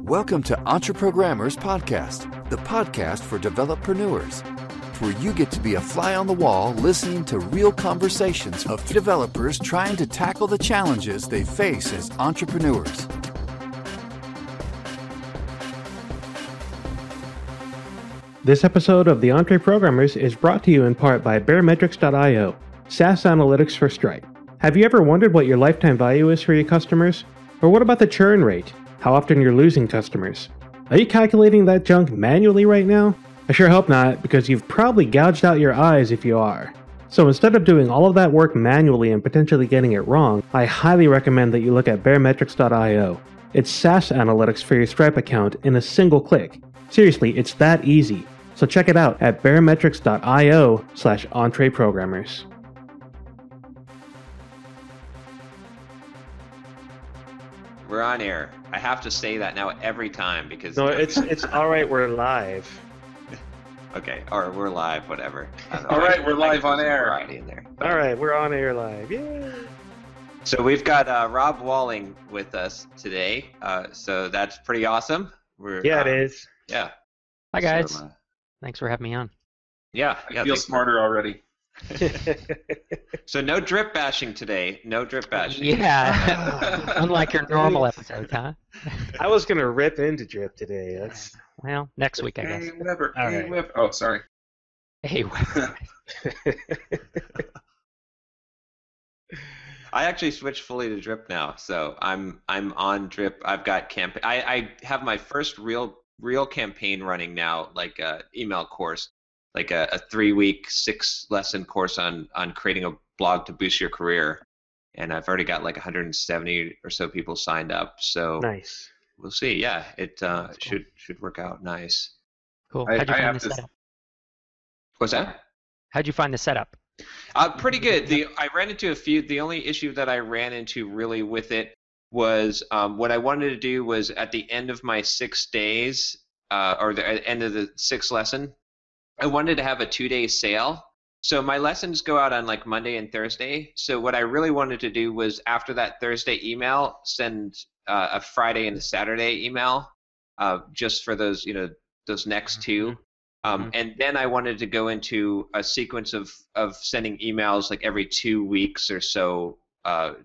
Welcome to EntreProgrammers Podcast, the podcast for developreneurs, where you get to be a fly on the wall listening to real conversations of developers trying to tackle the challenges they face as entrepreneurs. This episode of the EntreProgrammers is brought to you in part by Barometrics.io, SaaS analytics for Stripe. Have you ever wondered what your lifetime value is for your customers? Or what about the churn rate? How often you're losing customers? Are you calculating that junk manually right now? I sure hope not, because you've probably gouged out your eyes if you are. So instead of doing all of that work manually and potentially getting it wrong, I highly recommend that you look at Barometrics.io. It's SaaS analytics for your Stripe account in a single click. Seriously, it's that easy. So check it out at barometrics.io/EntreProgrammers. We're on air. I have to say that now every time because... No, it's all right, we're live. Okay, or we're live, whatever. All right, we're live on air. In there. All right, we're on air live. Yay! So we've got Rob Wahlin with us today. So that's pretty awesome. It is. Yeah. Hi, guys. So, thanks for having me on. Yeah. I feel smarter already. So no drip bashing today. No drip bashing. Yeah. Unlike your normal episodes, huh? I was going to rip into drip today. Well, next week, I guess. Hey, Weber. All Hey, right. Weber. Oh, sorry. Hey, Weber. I actually switched fully to drip now, so I'm on drip. I've got campaign. I have my first real campaign running now, like a email course, like a 3-week 6-lesson course on creating a blog to boost your career, and I've already got like 170 or so people signed up. So nice. We'll see. Yeah, it Cool. should work out nice. Cool. How'd you find the setup? What's that? How'd you find the setup? Pretty good. I ran into a few. The only issue that I ran into really with it was what I wanted to do was at the end of my 6 days, or the end of the 6th lesson, I wanted to have a 2-day sale. So my lessons go out on like Monday and Thursday. So what I really wanted to do was after that Thursday email, send a Friday and a Saturday email, just for those those next two. And then I wanted to go into a sequence of sending emails like every 2 weeks or so,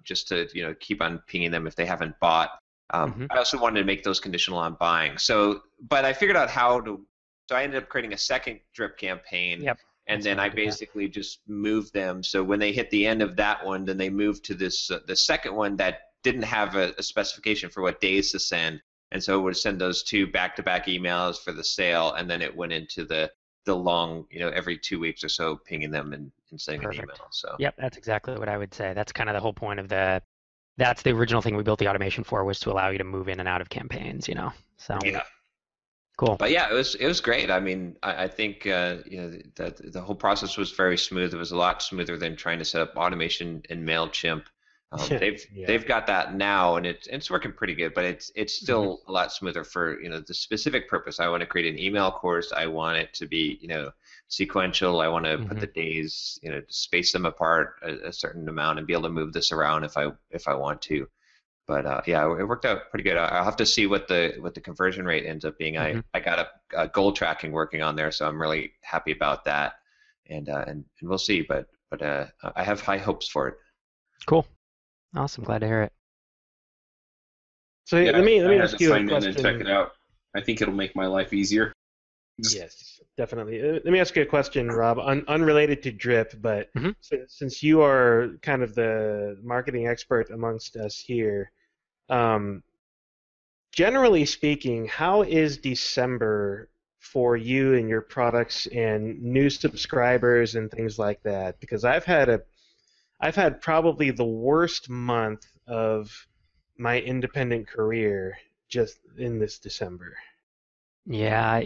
just to keep on pinging them if they haven't bought. I also wanted to make those conditional on buying. But I figured out how to. So I ended up creating a second drip campaign. Yep. And then I basically just moved them. So when they hit the end of that one, then they moved to this the second one that didn't have a specification for what days to send. And so it would send those 2 back-to-back emails for the sale, and then it went into the long, every 2 weeks or so, pinging them and sending an email. So Yep, that's exactly what I would say. That's kind of the whole point of that's the original thing we built the automation for, was to allow you to move in and out of campaigns, So yeah. Cool. But yeah, it was great. I mean, I think that the whole process was very smooth. It was a lot smoother than trying to set up automation in MailChimp. They've got that now, and it's working pretty good. But it's still a lot smoother for the specific purpose. I want to create an email course. I want it to be sequential. I want to put the days space them apart a certain amount and be able to move this around if I want to. But yeah, it worked out pretty good. I'll have to see what the conversion rate ends up being. I got a goal tracking working on there, so I'm really happy about that. And we'll see. But I have high hopes for it. Cool. Awesome. Glad to hear it. So let me ask you a question. In and check it out. I think it'll make my life easier. Yes, definitely. Let me ask you a question, Rob, unrelated to drip, but since you are kind of the marketing expert amongst us here, generally speaking, how is December for you and your products and new subscribers and things like that? Because I've had probably the worst month of my independent career just in this December. Yeah,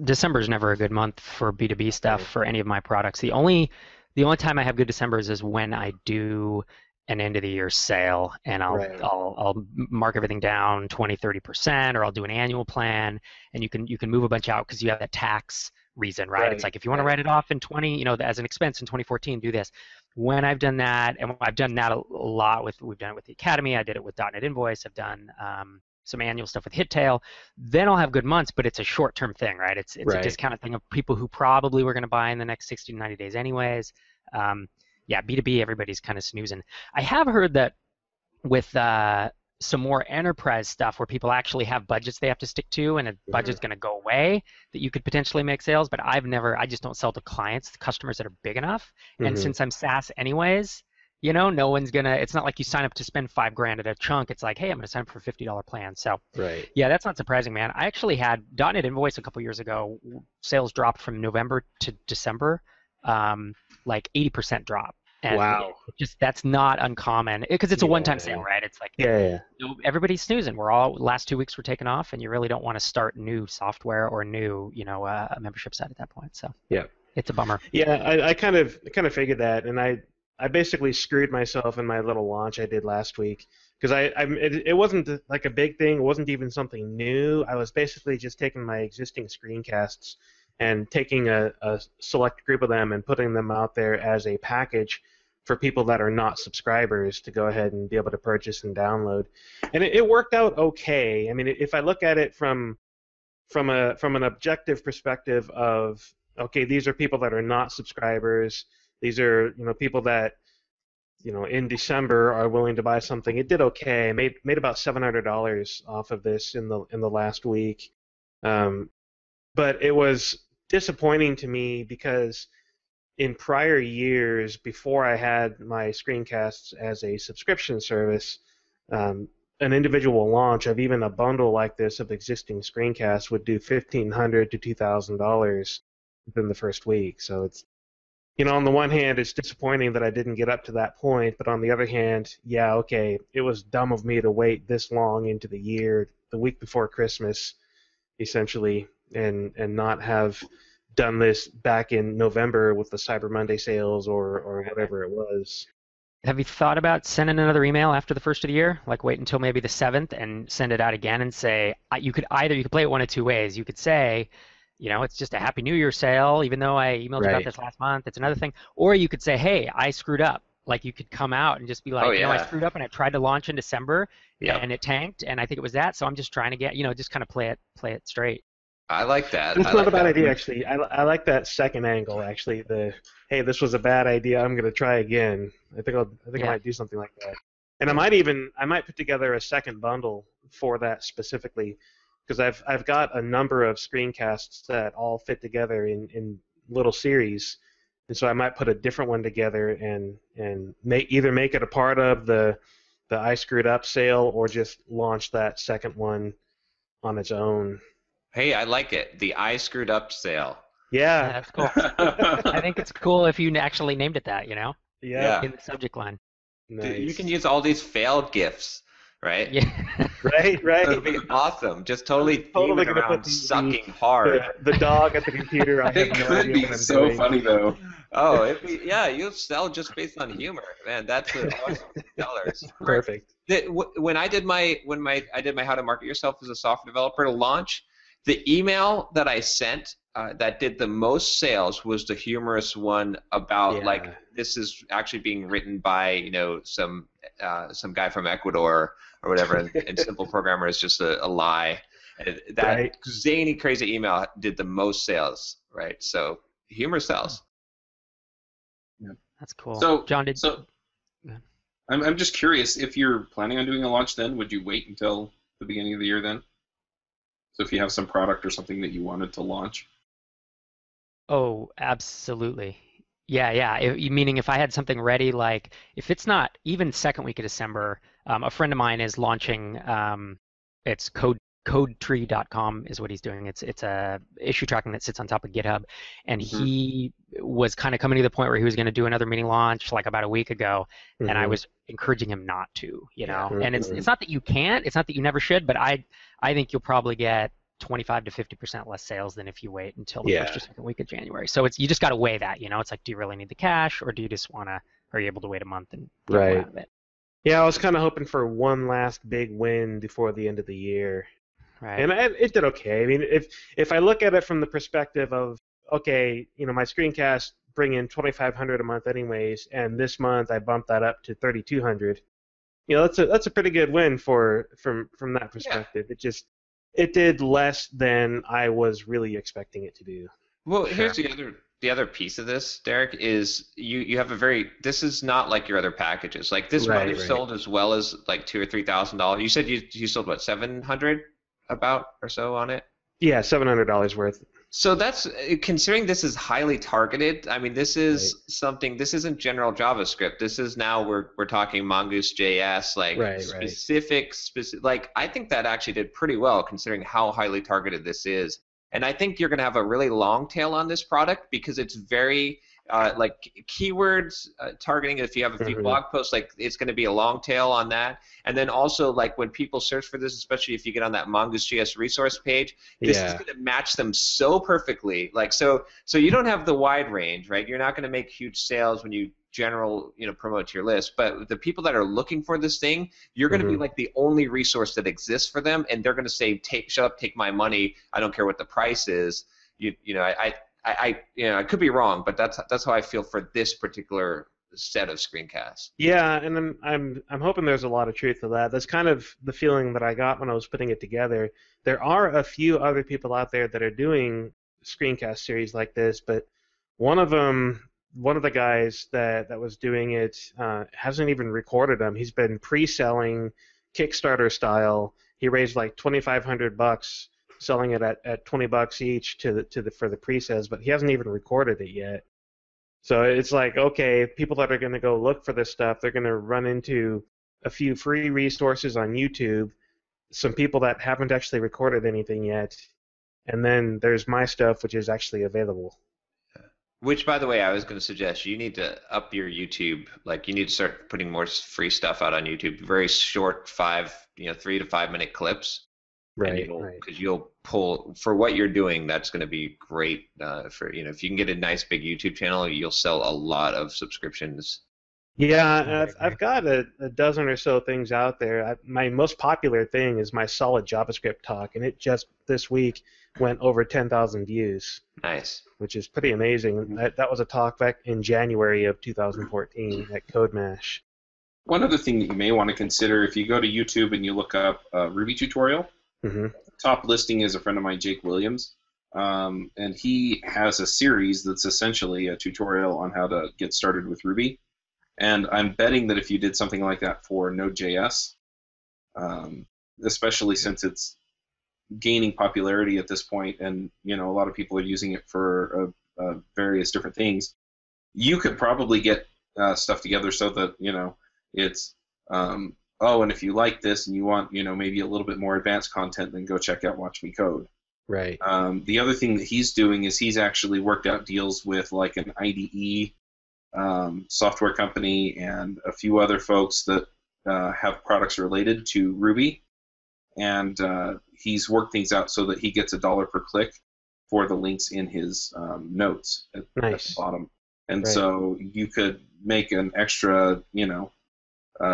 December's never a good month for B2B stuff for any of my products. The only time I have good Decembers is when I do an end of the year sale, and I'll mark everything down 20-30%, or I'll do an annual plan, and you can move a bunch out because you have that tax reason, right? It's like if you want to write it off in as an expense in 2014, do this. When I've done that, and I've done that a lot we've done it with the Academy. I did it with .NET Invoice. I've done some annual stuff with Hittail, then I'll have good months, but it's a short-term thing, right? It's a discounted thing of people who probably were going to buy in the next 60 to 90 days anyways. Yeah, B2B, everybody's kind of snoozing. I have heard that with some more enterprise stuff where people actually have budgets they have to stick to and a budget's going to go away, that you could potentially make sales, but I just don't sell to clients, to customers that are big enough. And since I'm SaaS anyways, no one's going to, it's not like you sign up to spend $5,000 at a chunk. It's like, hey, I'm going to sign up for a $50 plan. So yeah, that's not surprising, man. I actually had .NET Invoice a couple years ago. Sales dropped from November to December, like 80% drop. And that's not uncommon because it's a one-time sale, right? It's like everybody's snoozing. Last 2 weeks were taken off, and you really don't want to start new software or new, a membership site at that point. So it's a bummer. Yeah, I kind of figured that, and I basically screwed myself in my little launch I did last week because it wasn't like a big thing. It wasn't even something new. I was basically just taking my existing screencasts and taking a select group of them and putting them out there as a package for people that are not subscribers to go ahead and be able to purchase and download. And it worked out okay. I mean, if I look at it from an objective perspective of, okay, these are people that are not subscribers. These are people that in December are willing to buy something. It did okay. Made about $700 off of this in the last week. But it was disappointing to me because in prior years, before I had my screencasts as a subscription service, an individual launch of even a bundle like this of existing screencasts would do $1,500 to $2,000 within the first week. So it's, on the one hand, it's disappointing that I didn't get up to that point, but on the other hand, yeah, okay, it was dumb of me to wait this long into the year, the week before Christmas, essentially, and not have done this back in November with the Cyber Monday sales or whatever it was. Have you thought about sending another email after the first of the year? Like wait until maybe the 7th and send it out again and say, you could play it one of two ways. You could say, it's just a Happy New Year sale, even though I emailed you about this last month. It's another thing. Or you could say, hey, I screwed up. Like you could come out and just be like, I screwed up and I tried to launch in December and it tanked and I think it was that. So I'm just trying to get, just kind of play it straight. I like that. It's not a bad idea, actually. I like that second angle, actually. Hey, this was a bad idea. I'm going to try again. I think I might do something like that. And I might put together a second bundle for that specifically, because I've got a number of screencasts that all fit together in little series, and so I might put a different one together and either make it a part of the I screwed up sale or just launch that second one on its own. Hey, I like it. The I screwed up sale. Yeah, that's cool. I think it's cool if you actually named it that, Yeah. In the subject line. Nice. You can use all these failed gifts, right? Yeah. Right. It'd be awesome. Just totally theming around, sucking hard. The dog at the computer. It could be so funny though. Oh, you'll sell just based on humor, man. That's an awesome sellers. Perfect. When I did my How to Market Yourself as a Software Developer launch, the email that I sent that did the most sales was the humorous one about like this is actually being written by some guy from Ecuador or whatever, and Simple Programmer is just a lie. And that zany, crazy email did the most sales, right? So humor sells. Yeah. That's cool. So, John, I'm just curious, if you're planning on doing a launch then, would you wait until the beginning of the year then? So if you have some product or something that you wanted to launch? Oh, absolutely. Yeah. Meaning if I had something ready, like if it's not even second week of December, a friend of mine is launching, it's codetree.com is what he's doing. It's a issue tracking that sits on top of GitHub, and he was kind of coming to the point where he was going to do another mini launch like about a week ago, and I was encouraging him not to, And it's not that you can't, it's not that you never should, but I think you'll probably get 25 to 50% less sales than if you wait until the first or second week of January. So you just got to weigh that, It's like, do you really need the cash, or do you just are you able to wait a month and get more out of it? Yeah, I was kind of hoping for one last big win before the end of the year. Right. And it did okay. I mean, if I look at it from the perspective of, okay, my screencasts bring in $2,500 a month anyways, and this month I bumped that up to $3,200. that's a pretty good win from that perspective. Yeah. It did less than I was really expecting it to do. Well, Sure. here's the other piece of this, Derek, is you have this is not like your other packages. Like this might have sold as well as like $2,000 or $3,000. You said you sold what, 700 about or so on it? Yeah, $700 worth. So that's, considering this is highly targeted. I mean, this is something. This isn't general JavaScript. This is now we're talking Mongoose JS, like specific. Like I think that actually did pretty well considering how highly targeted this is. And I think you're going to have a really long tail on this product because it's very like keywords targeting. If you have a few blog posts, like it's going to be a long tail on that. And then also like when people search for this, especially if you get on that Mongoose JS resource page, this is going to match them so perfectly. Like so you don't have the wide range, right? You're not going to make huge sales when you promote to your list, but the people that are looking for this thing, you're going to be like the only resource that exists for them, and they're going to say, shut up, take my money, I don't care what the price is. I could be wrong, but that's how I feel for this particular set of screencasts. Yeah, and I'm hoping there's a lot of truth to that. That's kind of the feeling that I got when I was putting it together. There are a few other people out there that are doing screencast series like this, but one of the guys that was doing it hasn't even recorded them. He's been pre-selling Kickstarter style. He raised like $2,500 selling it at $20 each for the pre-sales, but he hasn't even recorded it yet. So it's like, okay, people that are going to go look for this stuff, they're going to run into a few free resources on YouTube, some people that haven't actually recorded anything yet, and then there's my stuff, which is actually available. Which, by the way, I was going to suggest you need to up your YouTube. Like, you need to start putting more free stuff out on YouTube. Very short, 3 to 5 minute clips. Right. Because you'll pull for what you're doing. That's going to be great. If you can get a nice big YouTube channel, you'll sell a lot of subscriptions. Yeah, I've got a dozen or so things out there. My most popular thing is my solid JavaScript talk, and it just this week went over 10,000 views. Nice. Which is pretty amazing. That was a talk back in January of 2014 at CodeMash. One other thing that you may want to consider, if you go to YouTube and you look up Ruby tutorial, top listing is a friend of mine, Jake Williams, and he has a series that's essentially a tutorial on how to get started with Ruby. And I'm betting that if you did something like that for Node.js, especially since it's gaining popularity at this point, and a lot of people are using it for various different things, you could probably get stuff together so that it's and if you like this and you want maybe a little bit more advanced content, then go check out Watch Me Code. Right. The other thing that he's doing is he's actually worked out deals with like an IDE software company and a few other folks that have products related to Ruby, and he's worked things out so that he gets $1 per click for the links in his notes at the bottom. And so you could make an extra,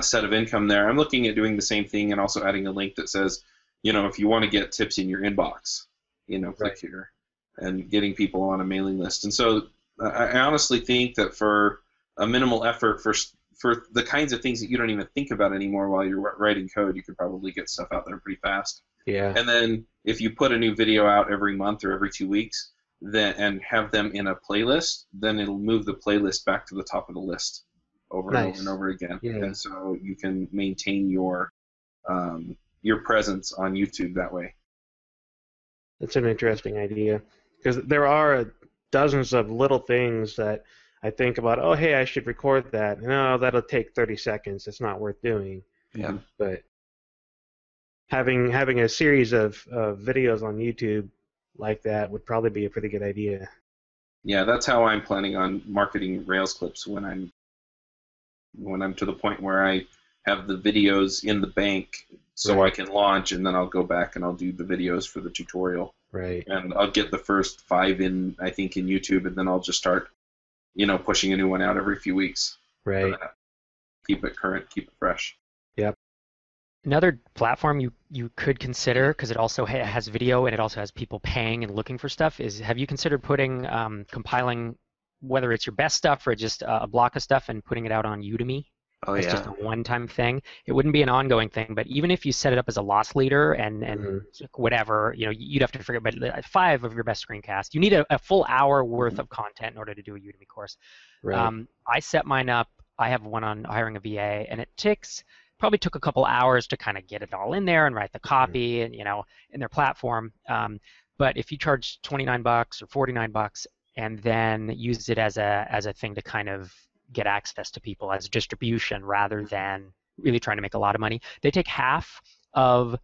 set of income there. I'm looking at doing the same thing and also adding a link that says, if you want to get tips in your inbox, click here, and getting people on a mailing list. And so I honestly think that for a minimal effort, for the kinds of things that you don't even think about anymore while you're writing code, you could probably get stuff out there pretty fast. Yeah. And then if you put a new video out every month or every 2 weeks, and have them in a playlist, then it'll move the playlist back to the top of the list over and over and over again. Yeah. And so you can maintain your presence on YouTube that way. That's an interesting idea, because there are dozens of little things that I think about, oh, hey, I should record that. No, that'll take 30 seconds. It's not worth doing. Yeah. But having a series of videos on YouTube like that would probably be a pretty good idea. Yeah, that's how I'm planning on marketing Rails clips when I'm to the point where I have the videos in the bank so I can launch, and then I'll go back and I'll do the videos for the tutorial. Right. And I'll get the first 5 in YouTube, and then I'll just start pushing a new one out every few weeks. Right. Keep it current, keep it fresh. Yep. Another platform you could consider, because it also has video and it also has people paying and looking for stuff, is have you considered putting compiling, whether it's your best stuff or just a block of stuff, and putting it out on Udemy? Oh, It's yeah. just a one-time thing. It wouldn't be an ongoing thing, but even if you set it up as a loss leader and whatever, you'd have to figure. But 5 of your best screencasts, you need a full hour worth of content in order to do a Udemy course. Right. I set mine up. I have one on hiring a VA, and it probably took a couple hours to kind of get it all in there and write the copy and in their platform. But if you charge $29 or $49 and then use it as a thing to kind of get access to people as distribution rather than really trying to make a lot of money, they take half of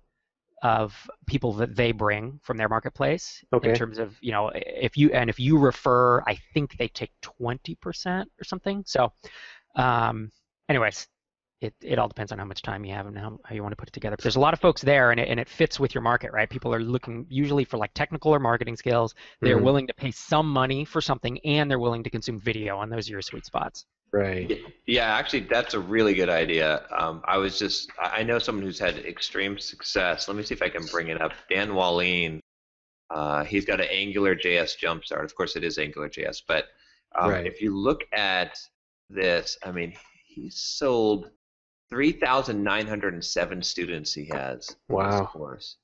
people that they bring from their marketplace in terms of if you refer, I think they take 20% or something. So anyways, it all depends on how much time you have and how you want to put it together. But there's a lot of folks there, and it fits with your market, right? People are looking usually for like technical or marketing skills. They're willing to pay some money for something, and they're willing to consume video, and those are your sweet spots. Right. Yeah, actually, that's a really good idea. I know someone who's had extreme success. Let me see if I can bring it up. Dan Wahlin, he's got an AngularJS jumpstart. Of course, it is AngularJS, but if you look at this, I mean, he's sold 3,907 students he has in this course.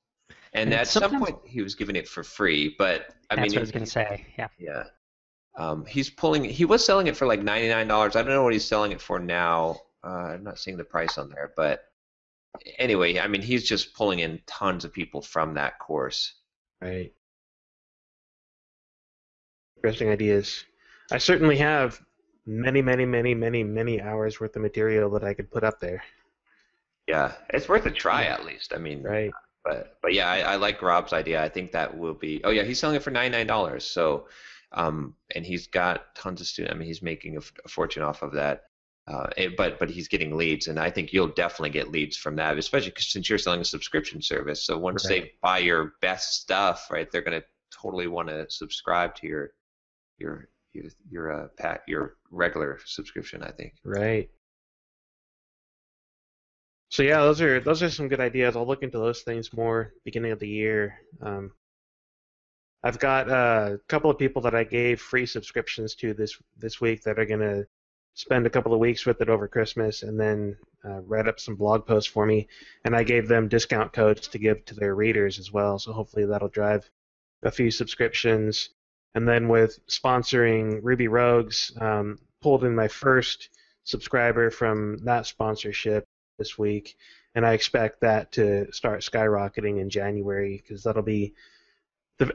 And at some point, he was giving it for free, but I mean, that's what I was going to say, yeah. Yeah. He was selling it for like $99. I don't know what he's selling it for now. I'm not seeing the price on there, but anyway, I mean, he's just pulling in tons of people from that course. Right. Interesting ideas. I certainly have many hours worth of material that I could put up there. Yeah, it's worth a try at least. I mean, right. But yeah, I like Rob's idea. I think that will be. Oh yeah, he's selling it for $99. So. And he's got tons of students. I mean, he's making a fortune off of that. But he's getting leads, and I think you'll definitely get leads from that, especially since you're selling a subscription service. So once they buy your best stuff, right, they're going to totally want to subscribe to your regular subscription, I think. Right. So yeah, those are some good ideas. I'll look into those things more beginning of the year. I've got a couple of people that I gave free subscriptions to this week that are going to spend a couple of weeks with it over Christmas and then write up some blog posts for me. And I gave them discount codes to give to their readers as well, so hopefully that'll drive a few subscriptions. And then with sponsoring Ruby Rogues, pulled in my first subscriber from that sponsorship this week, and I expect that to start skyrocketing in January because that'll be the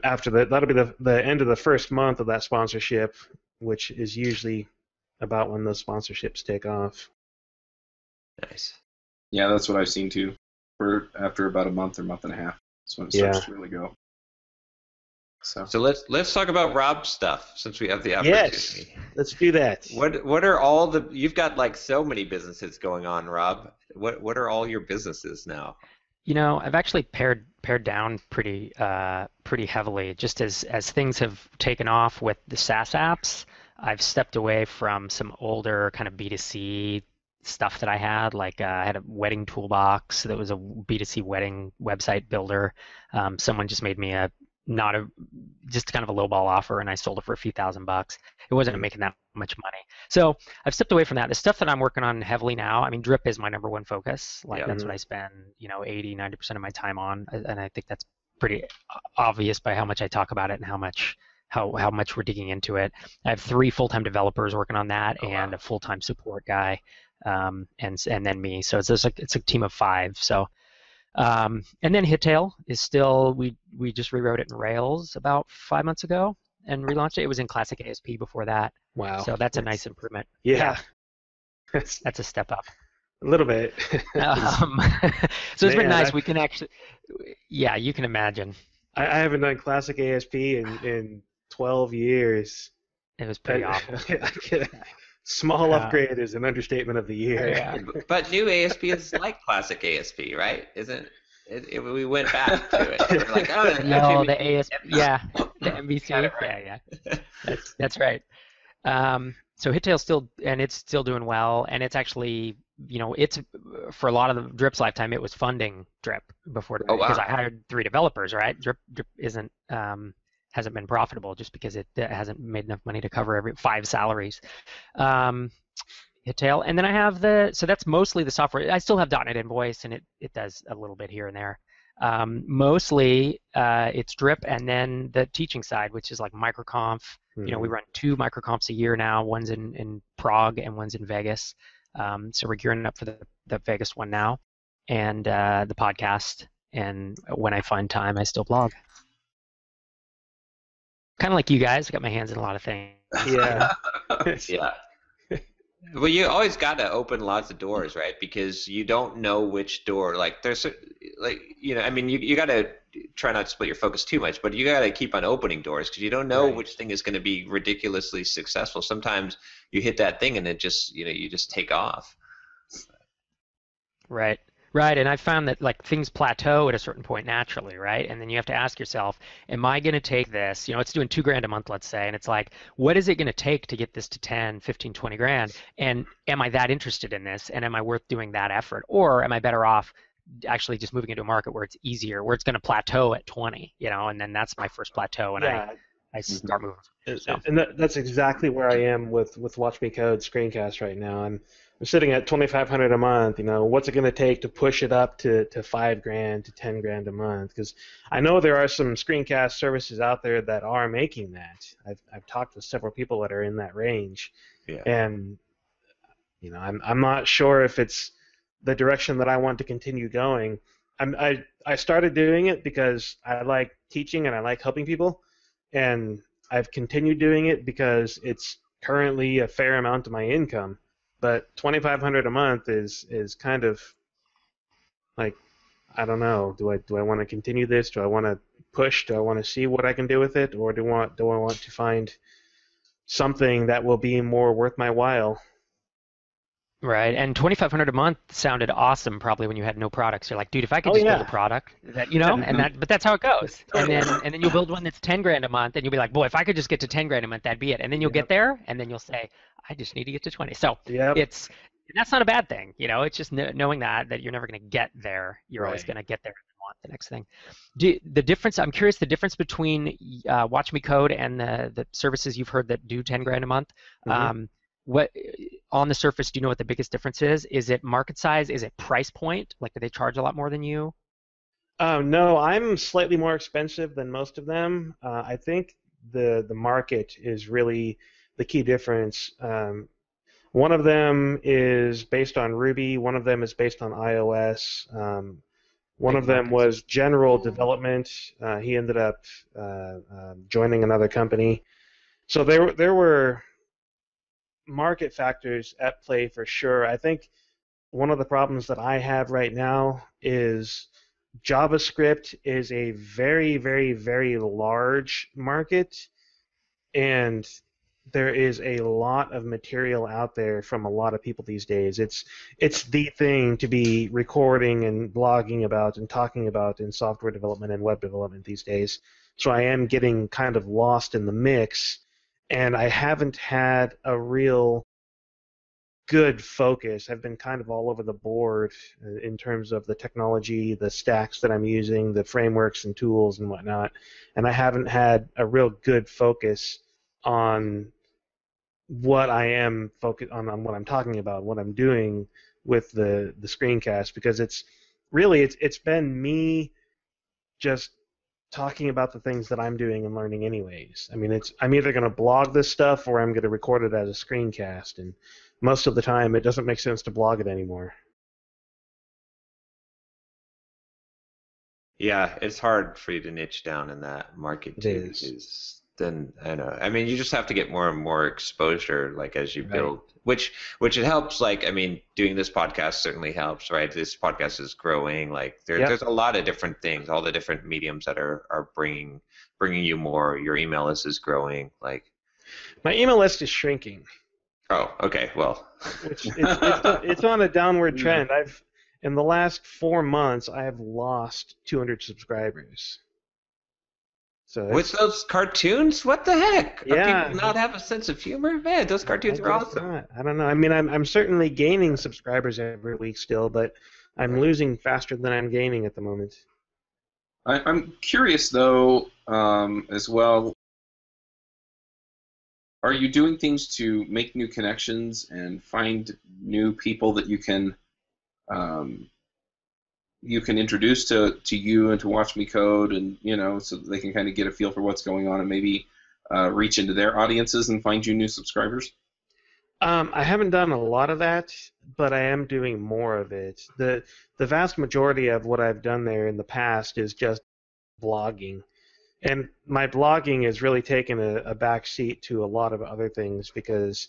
end of the first month of that sponsorship, which is usually about when those sponsorships take off. Nice. Yeah, that's what I've seen too. After about a month or month and a half, that's when it starts to really go. So let's talk about Rob's stuff since we have the opportunity. Yes, let's do that. What are all you've got like so many businesses going on, Rob. What are all your businesses now? I've actually pared down pretty heavily. Just as things have taken off with the SaaS apps, I've stepped away from some older kind of B2C stuff that I had. Like I had a wedding toolbox that was a B2C wedding website builder. Someone just made me just kind of a lowball offer, and I sold it for a few $1,000s. It wasn't making that much money. So I've stepped away from that. The stuff that I'm working on heavily now, I mean, Drip is my number one focus. Like that's what I spend, 80-90% of my time on, and I think that's pretty obvious by how much I talk about it and how much we're digging into it. I have 3 full-time developers working on that and a full-time support guy, and then me. So it's a team of 5. So. And then Hittail is still, we just rewrote it in Rails about 5 months ago and relaunched it. It was in Classic ASP before that. Wow. So that's a nice improvement. Yeah. That's a step up. A little bit. So it's been nice. We can actually, yeah, you can imagine. I haven't done Classic ASP in 12 years. It was pretty awful. Small upgrade is an understatement of the year. Yeah. But new ASP is like Classic ASP, right? Isn't it? We went back to it. We're like, no, the ASP, the MVC, yeah. That's right. So Hittail's still doing well, and it's actually, it's for a lot of the Drip's lifetime, it was funding Drip before, because I hired 3 developers, right? Drip hasn't been profitable just because it hasn't made enough money to cover every 5 salaries. Hittail. And then I have so that's mostly the software. I still have .NET Invoice, and it does a little bit here and there. Mostly it's Drip, and then the teaching side, which is like microconf. We run 2 microconfs a year now. One's in Prague and one's in Vegas. So we're gearing up for the Vegas one now, and the podcast. And when I find time, I still blog. Kind of like you guys, I got my hands in a lot of things. Yeah. Yeah. Well, you always got to open lots of doors, right? Because you don't know which door. Like there's, like I mean, you got to try not to split your focus too much, but you got to keep on opening doors because you don't know which thing is going to be ridiculously successful. Sometimes you hit that thing and it just, you just take off. Right. Right, and I found that like things plateau at a certain point naturally, right? And then you have to ask yourself, am I going to take this? It's doing $2,000 a month, let's say, and it's like, what is it going to take to get this to 10, 15, 20 grand? And am I that interested in this? And am I worth doing that effort? Or am I better off actually just moving into a market where it's easier, where it's going to plateau at 20, and then that's my first plateau, and I start moving. So. And that's exactly where I am with Watch Me Code screencast right now. I'm sitting at $2,500 a month. What's it going to take to push it up to $5,000 to $10,000 a month? Because I know there are some screencast services out there that are making that. I've talked with several people that are in that range, and I'm not sure if it's the direction that I want to continue going. I started doing it because I like teaching and I like helping people, and I've continued doing it because it's currently a fair amount of my income. But $2,500 a month is kind of like, I don't know. Do I want to continue this? Do I want to push? Do I want to see what I can do with it, or do I want to find something that will be more worth my while? Right, and $2,500 a month sounded awesome probably when you had no products. You're like, dude, if I could just build a product, that but that's how it goes. And then you'll build one that's $10,000 a month, and you'll be like, boy, if I could just get to $10,000 a month, that'd be it. And then you'll get there, and then you'll say, I just need to get to 20. So that's not a bad thing. It's just knowing that you're never going to get there. You're always going to get there and want the next thing. The difference, I'm curious, the difference between Watch Me Code and the services you've heard that do $10,000 a month. What on the surface, do you know what the biggest difference is? Is it market size? Is it price point? Like, do they charge a lot more than you? No, I'm slightly more expensive than most of them. I think the market is really the key difference. One of them is based on Ruby. One of them is based on iOS. One of them was general development. He ended up joining another company. So there were market factors at play for sure. I think one of the problems that I have right now is JavaScript is a very, very, very large market, and there is a lot of material out there from a lot of people these days. It's the thing to be recording and blogging about and talking about in software development and web development these days. So I am getting kind of lost in the mix, and I haven't had a real good focus. I've been kind of all over the board in terms of the technology, the stacks that I'm using, the frameworks and tools and whatnot, and I haven't had a real good focus on what I am focused on what I'm talking about, what I'm doing with the screencast, because it's been me just talking about the things that I'm doing and learning anyways. I mean, I'm either going to blog this stuff or I'm going to record it as a screencast, and most of the time it doesn't make sense to blog it anymore. Yeah, it's hard for you to niche down in that market too. Then I know. I mean, you just have to get more and more exposure, like as you build, which it helps. Like, I mean, doing this podcast certainly helps, right? This podcast is growing. Like, there's a lot of different things, all the different mediums that are bringing you more. Your email list is growing. Like, my email list is shrinking. Oh, okay. Well, it's on a downward trend. In the last 4 months, I have lost 200 subscribers. So with those cartoons, what the heck? Yeah. Are people not have a sense of humor? Man, those cartoons are awesome. I don't know. I mean, I'm certainly gaining subscribers every week still, but I'm losing faster than I'm gaining at the moment. I'm curious though, as well. are you doing things to make new connections and find new people that you can introduce to you and to Watch Me Code, and so that they can kind of get a feel for what's going on and maybe reach into their audiences and find you new subscribers? I haven't done a lot of that, but I am doing more of it. The vast majority of what I've done there in the past is just blogging. And my blogging has really taken a back seat to a lot of other things because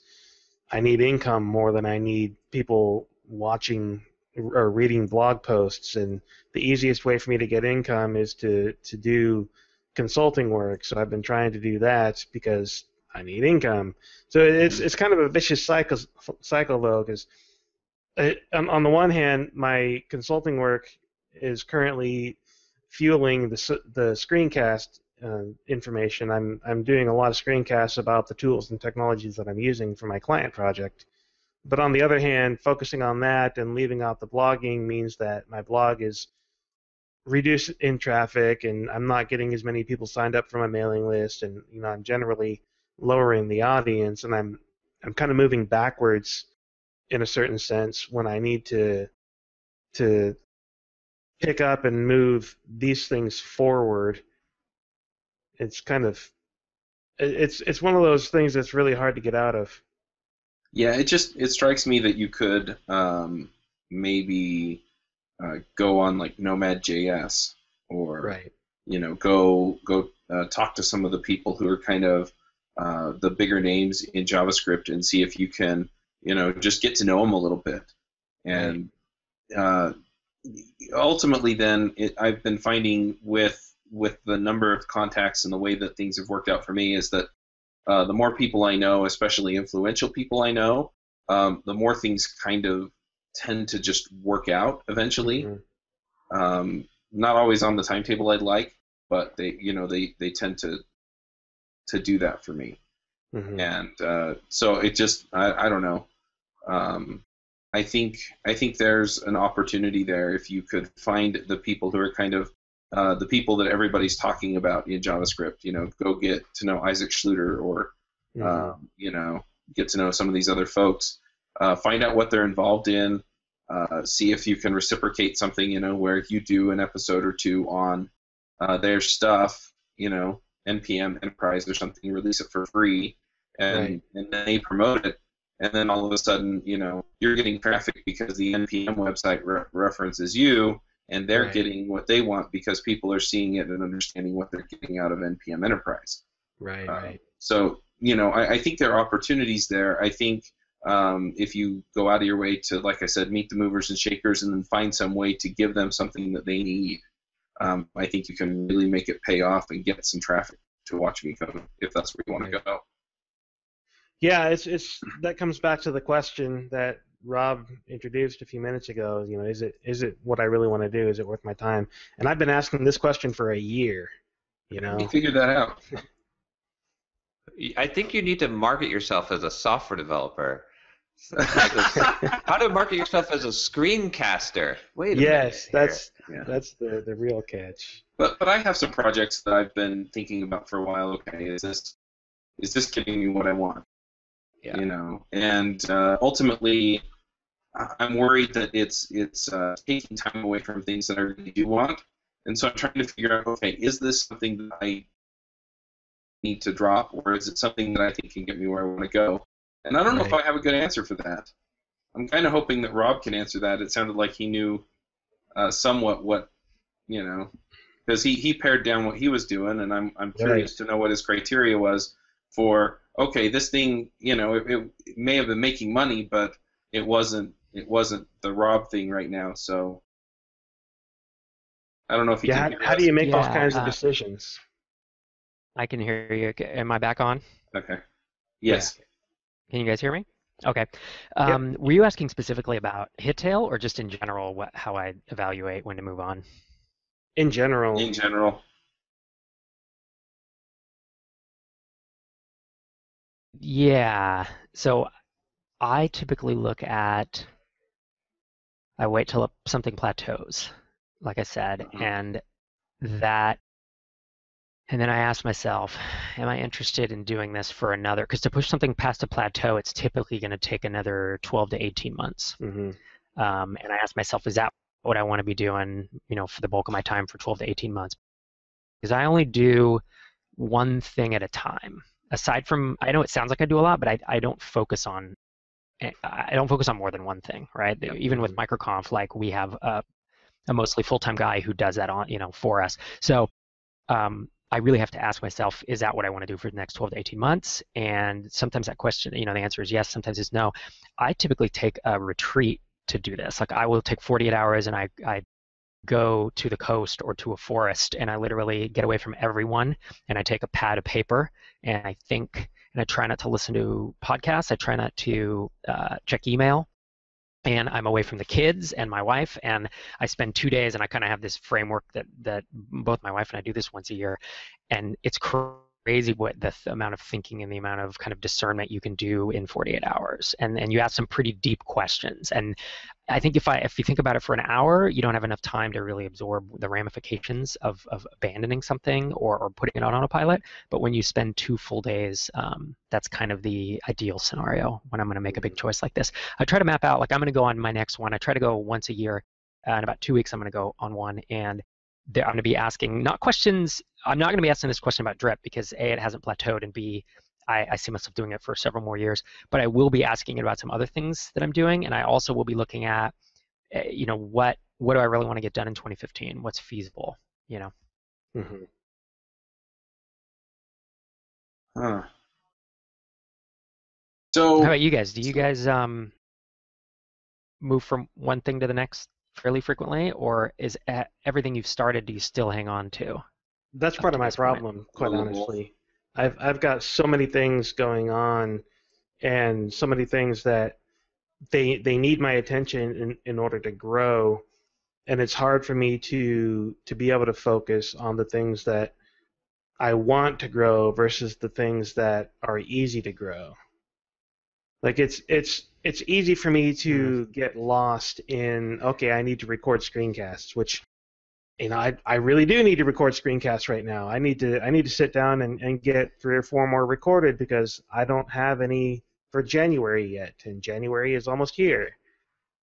I need income more than I need people watching or reading blog posts. And the easiest way for me to get income is to do consulting work. So I've been trying to do that because I need income. So it's kind of a vicious cycle though, because on the one hand, my consulting work is currently fueling the screencast information. I'm doing a lot of screencasts about the tools and technologies that I'm using for my client project. But on the other hand, focusing on that and leaving out the blogging means that my blog is reduced in traffic, and I'm not getting as many people signed up for my mailing list, and I'm generally lowering the audience, and I'm kind of moving backwards in a certain sense when I need to pick up and move these things forward. It's kind of it's one of those things that's really hard to get out of. Yeah, it strikes me that you could maybe go on like Nomad.js, or right. Go talk to some of the people who are kind of the bigger names in JavaScript and see if you can just get to know them a little bit. And ultimately then I've been finding with the number of contacts and the way that things have worked out for me is that the more people I know, especially influential people I know, the more things kind of tend to just work out eventually. Mm-hmm. Not always on the timetable I'd like, but they tend to do that for me. Mm-hmm. And so it just I don't know. I think there's an opportunity there if you could find the people who are kind of the people that everybody's talking about in JavaScript. Go get to know Isaac Schluter, or get to know some of these other folks. Find out what they're involved in. See if you can reciprocate something, where you do an episode or two on their stuff, NPM Enterprise or something, release it for free, and then they promote it, and then all of a sudden, you're getting traffic because the NPM website references you, and they're getting what they want because people are seeing it and understanding what they're getting out of NPM Enterprise. Right. So, I think there are opportunities there. I think if you go out of your way to, like I said, meet the movers and shakers and then find some way to give them something that they need, I think you can really make it pay off and get some traffic to Watch Me Code if that's where you want to go. Yeah, it's that comes back to the question that Rob introduced a few minutes ago. Is it what I really want to do? Is it worth my time? And I've been asking this question for a year. You figured that out. I think you need to market yourself as a software developer. How to market yourself as a screencaster? Wait a minute. That's the real catch. But I have some projects that I've been thinking about for a while. Okay, is this giving me what I want? Yeah. And ultimately, I'm worried that it's taking time away from things that I really do want, and so I'm trying to figure out, okay, is this something that I need to drop, or is it something that I think can get me where I want to go? And I don't know if I have a good answer for that. I'm kind of hoping that Rob can answer that. It sounded like he knew somewhat what, because he pared down what he was doing, and I'm curious to know what his criteria was for, okay, this thing, it may have been making money, but it wasn't the Rob thing right now. So I don't know if he can hear us. How do you make those kinds of decisions? I can hear you. Am I back on? Okay. Yes. Yeah. Can you guys hear me? Okay. Were you asking specifically about Hittail, or just in general how I evaluate when to move on? In general. In general. Yeah. So I typically I wait till something plateaus, like I said, and that And then I ask myself, am I interested in doing this for another? Because to push something past a plateau, it's typically going to take another 12 to 18 months. Mm-hmm. And I ask myself, is that what I want to be doing, for the bulk of my time for 12 to 18 months? Because I only do one thing at a time. Aside from, I know it sounds like I do a lot, but I don't focus on more than one thing, right? Yep. Even with MicroConf, like we have a mostly full-time guy who does that for us. So I really have to ask myself, is that what I want to do for the next 12 to 18 months? And sometimes that question, the answer is yes, sometimes it's no. I typically take a retreat to do this. Like I will take 48 hours and I go to the coast or to a forest and I literally get away from everyone and I take a pad of paper and I think, and I try not to listen to podcasts. I try not to check email. And I'm away from the kids and my wife, and I spend 2 days, and I kind of have this framework that both my wife and I do this once a year, and it's crazy what the amount of thinking and the amount of kind of discernment you can do in 48 hours, and you ask some pretty deep questions. And I think if you think about it for an hour, you don't have enough time to really absorb the ramifications of abandoning something or putting it on autopilot. But when you spend 2 full days, that's kind of the ideal scenario when I'm going to make a big choice like this. I try to map out, like I'm going to go on my next one. I try to go once a year. In about 2 weeks, I'm going to go on one. And I'm going to be asking, not questions, I'm not going to be asking this question about drip because A, it hasn't plateaued, and B, I see myself doing it for several more years, but I will be asking it about some other things that I'm doing, and I also will be looking at, what do I really want to get done in 2015? What's feasible, Mm-hmm. Huh. So how about you guys? Do you guys move from one thing to the next fairly frequently, or is everything you've started, do you still hang on to? That's part of my problem, quite honestly. I've got so many things going on, and so many things that they need my attention in order to grow, and it's hard for me to be able to focus on the things that I want to grow versus the things that are easy to grow. Like it's easy for me to get lost in, okay, I need to record screencasts, which I really do need to record screencasts right now. I need to sit down and get 3 or 4 more recorded because I don't have any for January yet, and January is almost here.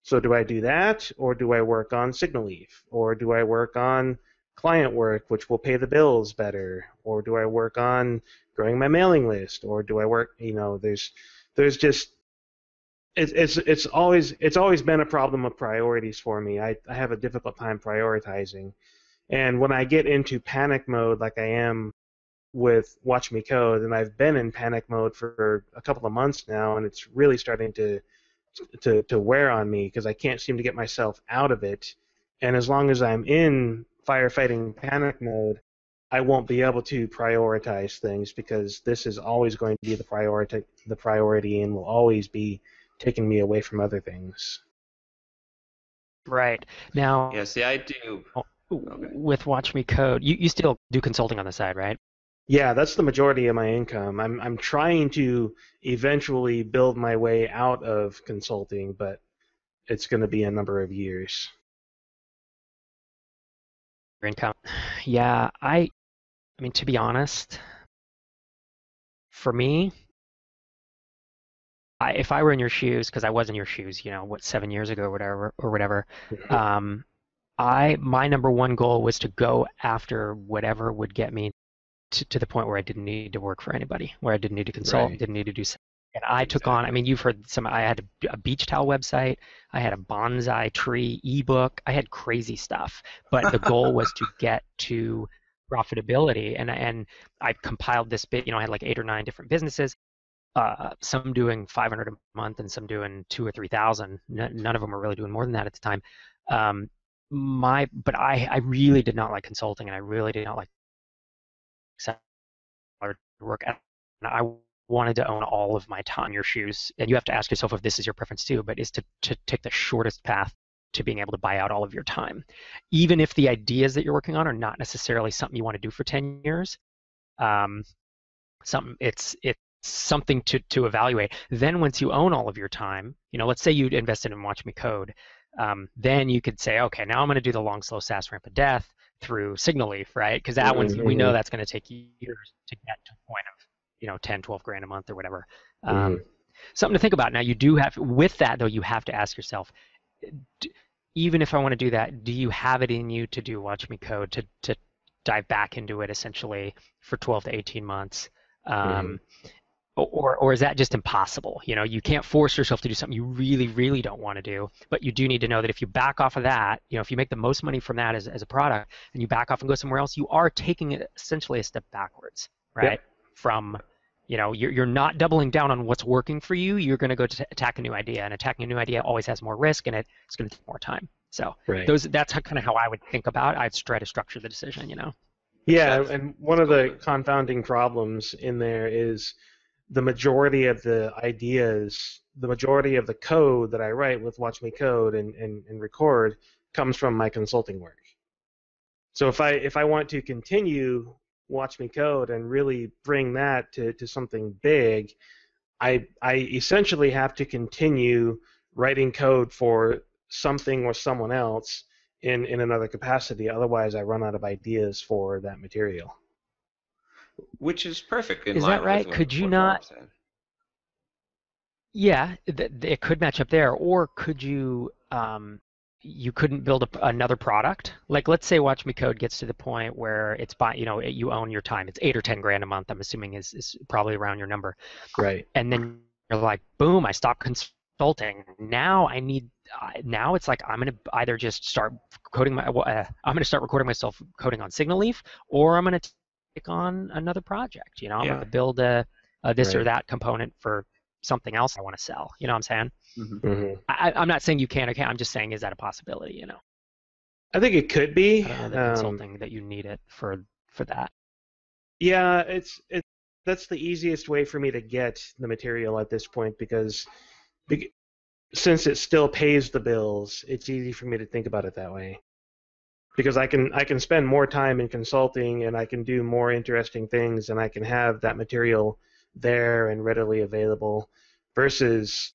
So do I do that, or do I work on Signal Leaf, or do I work on client work, which will pay the bills better, or do I work on growing my mailing list, or do I work, there's just it's always been a problem of priorities for me. I have a difficult time prioritizing. And when I get into panic mode like I am with Watch Me Code, and I've been in panic mode for a couple of months now, and it's really starting to wear on me because I can't seem to get myself out of it. And as long as I'm in firefighting panic mode, I won't be able to prioritize things because this is always going to be the priority and will always be taking me away from other things. Right. Now, Yeah, see, I do. Okay. With Watch Me Code, you still do consulting on the side, right? Yeah, that's the majority of my income. I'm trying to eventually build my way out of consulting, but it's going to be a number of years. Your income. Yeah, I mean, to be honest, for me, if I were in your shoes, because I was in your shoes, 7 years ago or whatever, my number one goal was to go after whatever would get me to the point where I didn't need to work for anybody, where I didn't need to consult, Right. didn't need to do something. And I took on, I mean, you've heard I had a beach towel website, I had a bonsai tree ebook, I had crazy stuff. But the goal was to get to profitability. And I compiled this bit, I had like 8 or 9 different businesses. Some doing 500 a month and some doing 2,000 or 3,000. None of them were really doing more than that at the time. But I really did not like consulting, and I really did not like work. And I wanted to own all of my time in your shoes. And you have to ask yourself if this is your preference too, but is to take the shortest path to being able to buy out all of your time, even if the ideas that you're working on are not necessarily something you want to do for 10 years. It's something to evaluate. Then once you own all of your time, let's say you'd invested in Watch Me Code, then you could say, okay, now I'm going to do the long, slow SaaS ramp of death. through Signal Leaf, right? Because that one's, we know that's going to take years to get to a point of 10, 12 grand a month or whatever. Something to think about. Now, you do have, with that though, you have to ask yourself, even if I want to do that, do you have it in you to do Watch Me Code, to dive back into it essentially for 12 to 18 months? Or is that just impossible? You can't force yourself to do something you really, really don't want to do, but you do need to know that if you back off of that, if you make the most money from that as a product and you back off and go somewhere else, you are taking it essentially a step backwards, right? Yep. From, you're not doubling down on what's working for you. You're going to go to attack a new idea, and attacking a new idea always has more risk, and it's going to take more time. So that's kind of how I would think about it. I'd try to structure the decision, Yeah, and one of the confounding problems in there is the majority of the ideas, the majority of the code that I write with Watch Me Code and record comes from my consulting work. So if I want to continue Watch Me Code and really bring that to something big, I essentially have to continue writing code for something or someone else in another capacity. Otherwise, I run out of ideas for that material. Which is perfect. Is that right? Could you not? Yeah, it could match up there. Or could you? You couldn't build another product. Like, let's say Watch Me Code gets to the point where it's you own your time. It's 8 or 10 grand a month. I'm assuming is probably around your number. Right. And then you're like, boom! I stopped consulting. Now I need. Now it's like I'm gonna either just start coding I'm gonna start recording myself coding on Signal Leaf, or I'm gonna take on another project. I'm going to build a this or that component for something else I want to sell. You know what I'm saying? I'm not saying you can or can't. I'm just saying, is that a possibility? I think it could be. I don't know something that you need it for that. Yeah, that's the easiest way for me to get the material at this point because since it still pays the bills, it's easy for me to think about it that way. Because I can spend more time in consulting and I can do more interesting things and I can have that material there and readily available versus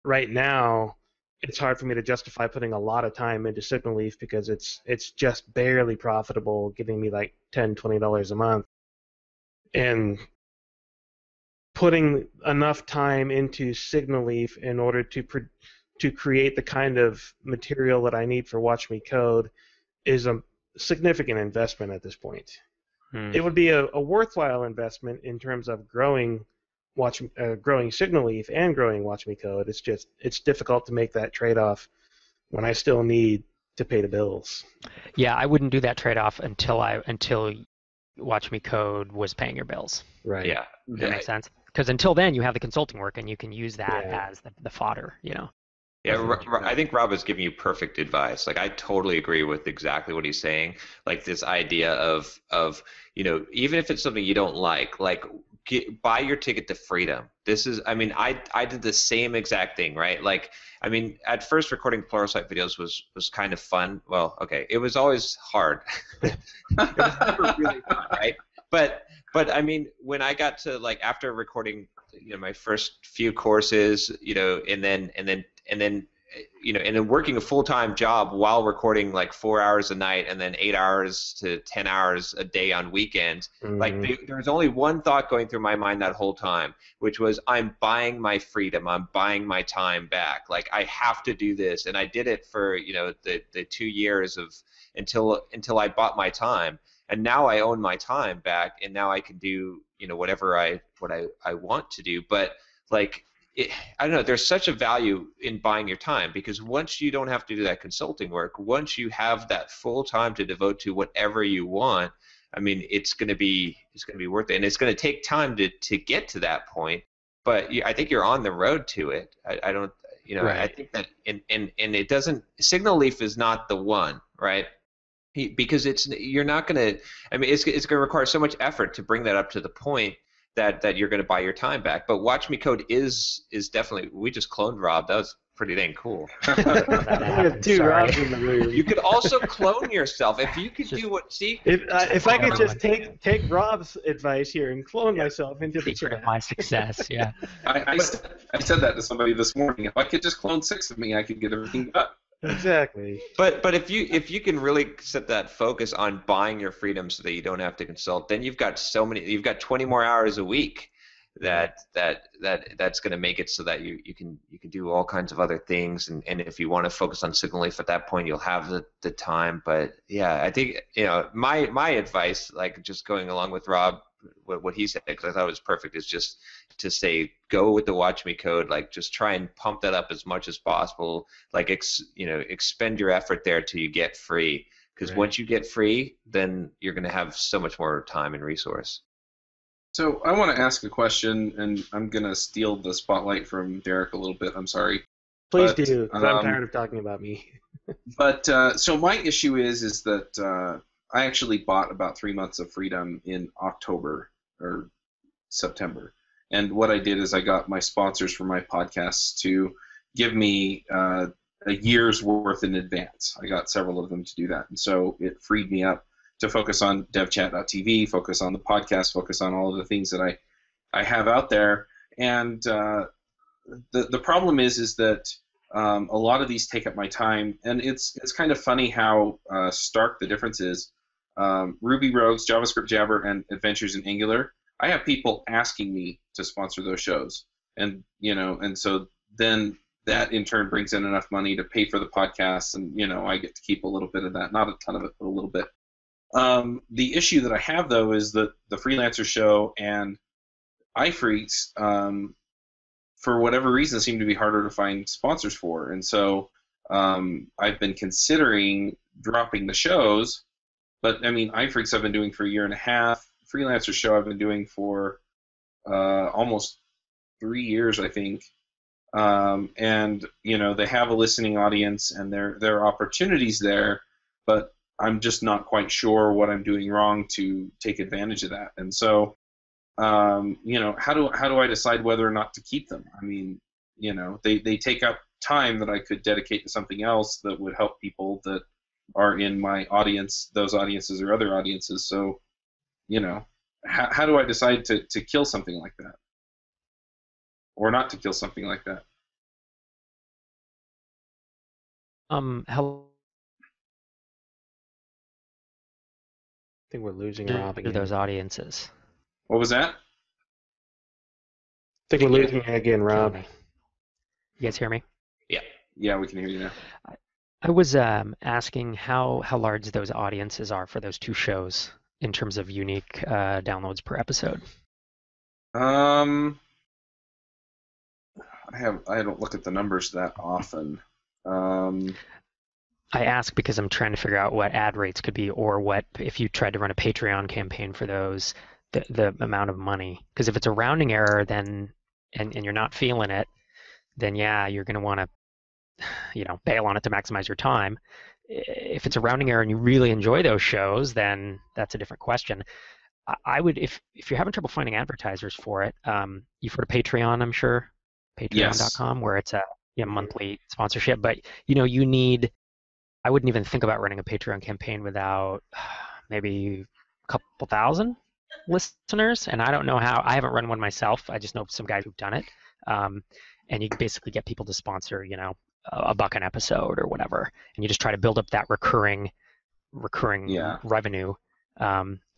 right now it's hard for me to justify putting a lot of time into Signal Leaf because it's just barely profitable, getting me like $10, $20 a month. And putting enough time into Signal Leaf in order to create the kind of material that I need for Watch Me Code is a significant investment at this point. It would be a worthwhile investment in terms of growing Signal Leaf and growing Watch Me Code. It's difficult to make that trade-off when I still need to pay the bills. Yeah, I wouldn't do that trade-off until Watch Me Code was paying your bills. Right. Yeah. Does that make sense? Because until then, you have the consulting work and you can use that as the fodder. Yeah, I think Rob is giving you perfect advice. Like, I totally agree with exactly what he's saying. Like, this idea of even if it's something you don't like buy your ticket to freedom. This is, I did the same exact thing, right? Like, at first recording Pluralsight videos was kind of fun. Well, okay, it was always hard. It was never really fun, right? But when I got to after recording, my first few courses, and then working a full-time job while recording 4 hours a night and then 8 hours to 10 hours a day on weekends, there was only one thought going through my mind that whole time, which was, I'm buying my freedom, I'm buying my time back. I have to do this, and I did it for the 2 years until I bought my time. And now I own my time back, and now I can do whatever I want to do. But I don't know. There's such a value in buying your time because once you don't have to do that consulting work, once you have that full time to devote to whatever you want, it's going to be worth it, and it's going to take time to get to that point. But I think you're on the road to it. I don't. Right. I think that and it doesn't. Signal Leaf is not the one, right? Because you're not going to. It's going to require so much effort to bring that up to the point that you're going to buy your time back. But Watch Me Code is definitely. We just cloned Rob. That was pretty dang cool. Two Robs in the room. You could also clone yourself if you could do what. See, if I could just take Rob's advice here and clone myself into the secret chat. of my success. Yeah. I said that to somebody this morning. If I could just clone 6 of me, I could get everything done. Exactly. But if you can really set that focus on buying your freedom so that you don't have to consult, then you've got 20 more hours a week that's going to make it so that you can do all kinds of other things, and if you want to focus on Signal Leaf at that point, you'll have the time. But yeah, I think my advice, like just going along with Rob, what he said, because I thought it was perfect, is just to say go with the Watch Me code. Like just try and pump that up as much as possible. Like expend your effort there till you get free. Because once you get free, then you're going to have so much more time and resource. So I want to ask a question, and I'm going to steal the spotlight from Derek a little bit. I'm sorry. Please do, because I'm tired of talking about me. But so my issue is that I actually bought about 3 months of freedom in October or September. And what I did is I got my sponsors for my podcasts to give me a year's worth in advance. I got several of them to do that. And so it freed me up to focus on devchat.tv, focus on the podcast, focus on all of the things that I have out there. And the problem is that a lot of these take up my time, and it's kind of funny how stark the difference is. Ruby Rogues, JavaScript Jabber, and Adventures in Angular, I have people asking me to sponsor those shows. And so then that in turn brings in enough money to pay for the podcasts, and I get to keep a little bit of that, not a ton of it, but a little bit. The issue that I have, though, is that the Freelancer Show and iPhreaks, for whatever reason, seem to be harder to find sponsors for. And so I've been considering dropping the shows, but, I mean, iPhreaks I've been doing for a year and a half. Freelancer Show I've been doing for almost 3 years, I think. And, they have a listening audience, and there are opportunities there, but I'm just not quite sure what I'm doing wrong to take advantage of that. And so, how do I decide whether or not to keep them? I mean, they take up time that I could dedicate to something else that would help people that are in my audience, those audiences or other audiences. So, how do I decide to kill something like that? Or not to kill something like that? Hello. I think we're losing Rob again. Those audiences. What was that? I think we're losing again, Rob. You guys hear me? Yeah. Yeah, we can hear you now. I was asking how large those audiences are for those two shows in terms of unique downloads per episode. I don't look at the numbers that often. I ask because I'm trying to figure out what ad rates could be, or what if you tried to run a Patreon campaign for those, the amount of money. Because if it's a rounding error, then and you're not feeling it, then yeah, you're going to want to, bail on it to maximize your time. If it's a rounding error and you really enjoy those shows, then that's a different question. I would, if you're having trouble finding advertisers for it, you've heard of Patreon, I'm sure, patreon.com, yes. Where it's a monthly sponsorship, but you need. I wouldn't even think about running a Patreon campaign without maybe a couple thousand listeners, and I don't know how. I haven't run one myself. I just know some guys who've done it, and you basically get people to sponsor, $1 an episode or whatever, and you just try to build up that recurring revenue.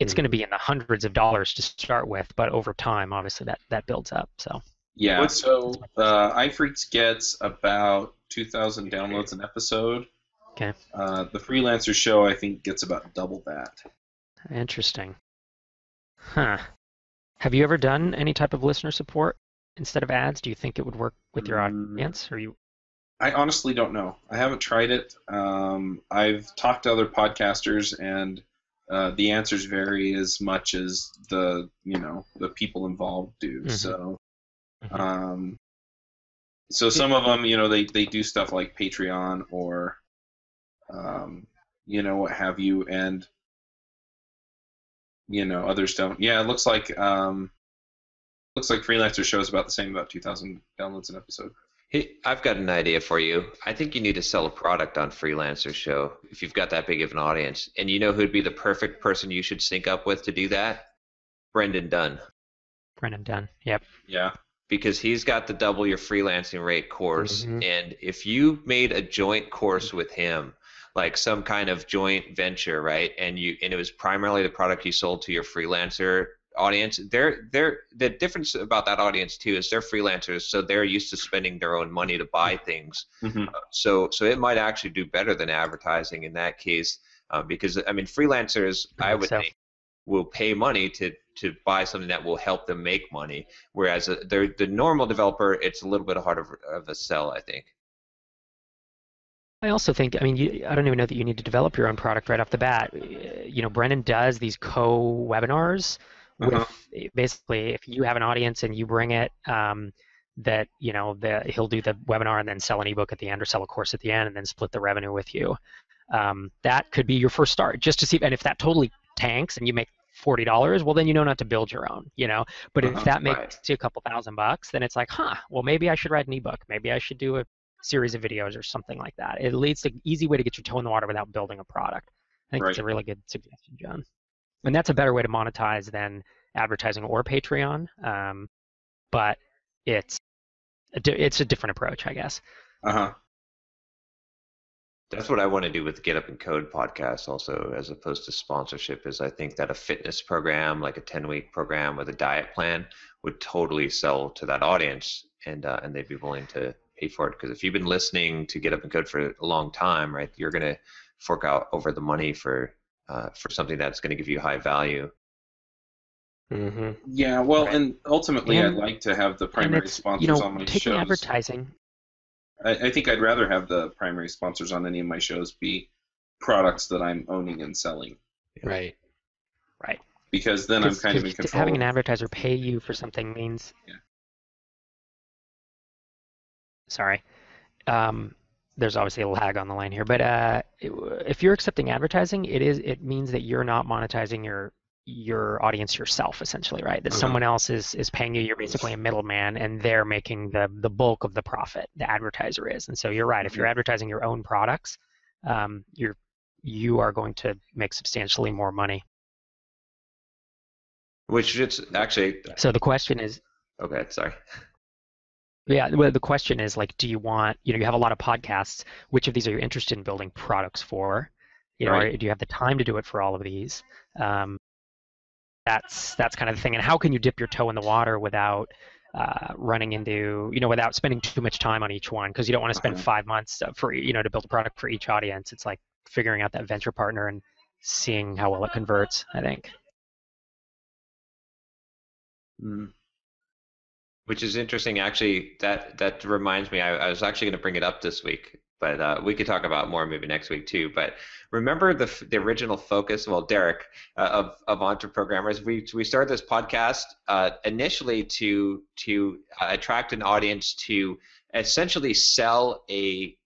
It's going to be in the hundreds of dollars to start with, but over time, obviously, that builds up. So yeah, so iPhreaks gets about 2,000 downloads an episode. Okay. The Freelancer Show, I think, gets about double that. Interesting. Huh. Have you ever done any type of listener support instead of ads? Do you think it would work with your audience? I honestly don't know. I haven't tried it. I've talked to other podcasters, and the answers vary as much as the people involved do. Mm-hmm. So some of them, they do stuff like Patreon or what have you, and others don't. Yeah, it looks like Freelancer Show is about the same, about 2,000 downloads an episode. Hey, I've got an idea for you. I think you need to sell a product on Freelancer Show if you've got that big of an audience. And you know who'd be the perfect person you should sync up with to do that? Brendan Dunn. Brendan Dunn. Yep. Yeah. because he's got the double your freelancing rate course. And if you made a joint course with him, like some kind of joint venture, right? And it was primarily the product you sold to your freelancer audience. The difference about that audience too is they're freelancers, so they're used to spending their own money to buy things. So it might actually do better than advertising in that case, because I mean freelancers, I would think, will pay money to buy something that will help them make money, whereas the normal developer, it's a little bit harder of a sell, I think. I also think, I mean, I don't even know that you need to develop your own product right off the bat. Brennan does these co-webinars with basically, if you have an audience and you bring it, that he'll do the webinar and then sell an ebook at the end or sell a course at the end and then split the revenue with you. That could be your first start, just to see, and if that totally tanks and you make $40, well then you know not to build your own, But if that makes you a couple $1,000, then it's like, well maybe I should write an ebook, maybe I should do a series of videos or something like that. It leads to an easy way to get your toe in the water without building a product. I think that's a really good suggestion, John. And that's a better way to monetize than advertising or Patreon, but it's a different approach, I guess. That's what I want to do with Get Up and Code podcast also, as opposed to sponsorship, is I think that a fitness program, like a 10-week program with a diet plan, would totally sell to that audience, and they'd be willing to pay for it. Because if you've been listening to Get Up and Code for a long time, right, you're going to fork out over the money for something that's going to give you high value. Yeah, well, and ultimately, I'd like to have the primary sponsors on my shows. Advertising. I think I'd rather have the primary sponsors on any of my shows be products that I'm owning and selling. Right. Because then I'm kind of in control. Having an advertiser pay you for something means. Yeah. Sorry. There's obviously a lag on the line here, but if you're accepting advertising, it means that you're not monetizing your audience yourself, essentially, right? That someone else is paying you. You're basically a middleman, and they're making the bulk of the profit. The advertiser is, and so you're right. If you're advertising your own products, you are going to make substantially more money. Which it's actually. So the question is. Okay, sorry. Yeah, well, the question is, like, do you want, you have a lot of podcasts. Which of these are you interested in building products for? Or do you have the time to do it for all of these? That's kind of the thing. And how can you dip your toe in the water without running into, without spending too much time on each one? Because you don't want to spend 5 months to build a product for each audience. It's like figuring out that venture partner and seeing how well it converts, I think. Which is interesting, actually. That reminds me, I was actually going to bring it up this week, but we could talk about more maybe next week too. But remember the original focus, well, Derek, of EntreProgrammers. We started this podcast initially to attract an audience to essentially sell a